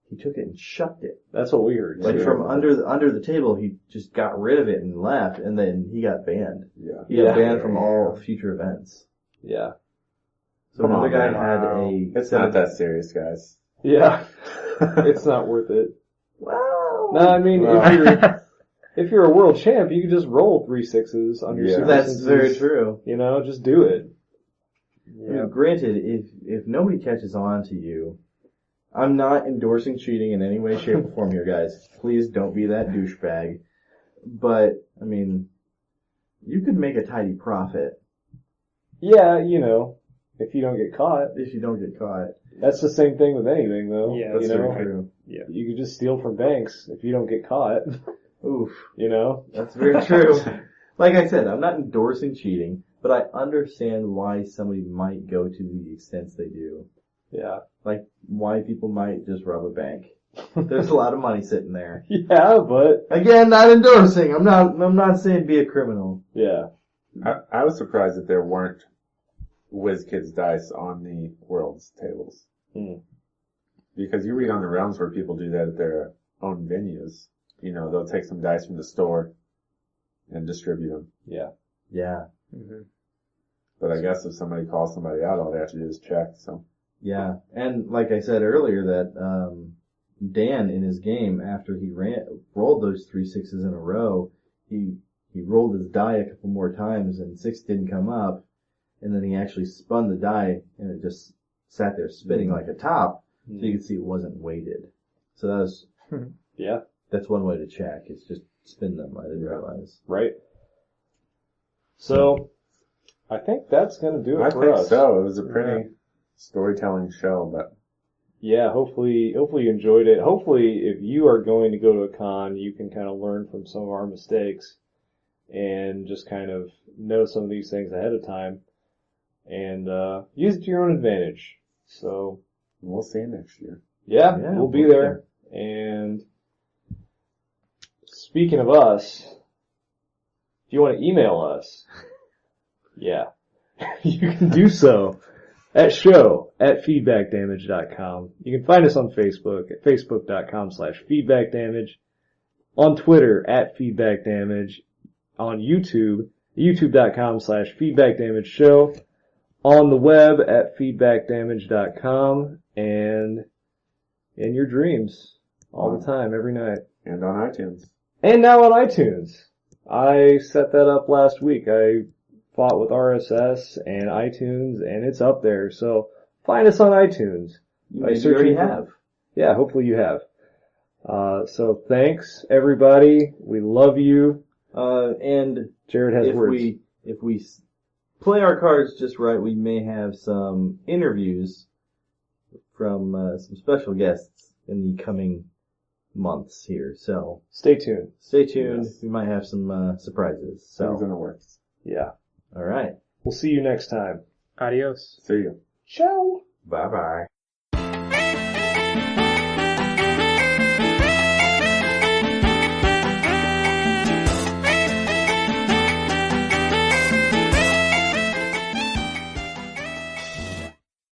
he took it and shucked it. That's what we heard. Like too. from under the table, he just got rid of it and left, and then he got banned. Yeah. He got Yeah. banned from all future events. Yeah. So Come another on, guy man. had It's not that serious, guys. Yeah. It's not worth it. Well, No, I mean, if you're a world champ, you can just roll 3 6s on your super that's senses. very true. You know, just do it. I mean, granted, if nobody catches on to you, I'm not endorsing cheating in any way, shape, or form here, guys. Please don't be that douchebag. But, I mean, you could make a tidy profit. Yeah, you know, if you don't get caught. If you don't get caught. That's the same thing with anything, though. Yeah, That's you know, very true. Yeah. you could just steal from banks if you don't get caught. Oof. You know? That's very true. Like I said, I'm not endorsing cheating, but I understand why somebody might go to the extents they do. Yeah. Like, why people might just rob a bank. There's a lot of money sitting there. Yeah, but Again, not endorsing. I'm not saying be a criminal. yeah. I was surprised that there weren't WizKids dice on the Worlds tables. Because you read on the realms where people do that at their own venues. You know, they'll take some dice from the store and distribute them. Yeah. Yeah. Mm-hmm. But I guess if somebody calls somebody out, all they have to do is check, so. Yeah. And like I said earlier that, Dan in his game, after he rolled those 3 6s in a row, he rolled his die a couple more times and 6 didn't come up. And then he actually spun the die and it just sat there spinning like a top. So you could see it wasn't weighted. So that was, Yeah. that's one way to check. It's just spin them. I didn't realize. Right. So, I think that's gonna do it I for think us. so. It was a pretty storytelling show, but Yeah, hopefully you enjoyed it. Hopefully, if you are going to go to a con, you can kind of learn from some of our mistakes and just kind of know some of these things ahead of time and use it to your own advantage. So, we'll see you next year. yeah, Yeah, we'll be we'll there. And speaking of us, if you want to email us, yeah, you can do so at show@feedbackdamage.com. You can find us on Facebook at facebook.com/feedbackdamage, on Twitter @feedbackdamage, on YouTube, youtube.com/feedbackdamageshow, on the web at feedbackdamage.com, and in your dreams all the time, every night. And on iTunes. And now on iTunes. I set that up last week. I fought with RSS and iTunes, and it's up there. So find us on iTunes. Maybe you already have. Yeah, hopefully you have. So thanks, everybody. We love you. And Jared has words. if we play our cards just right, we may have some interviews from some special guests in the coming months here. So Stay tuned. stay tuned. Yes. We might have some surprises. Things in So the works. Yeah. all right. We'll see you next time. Adios. See you. Ciao. Bye bye.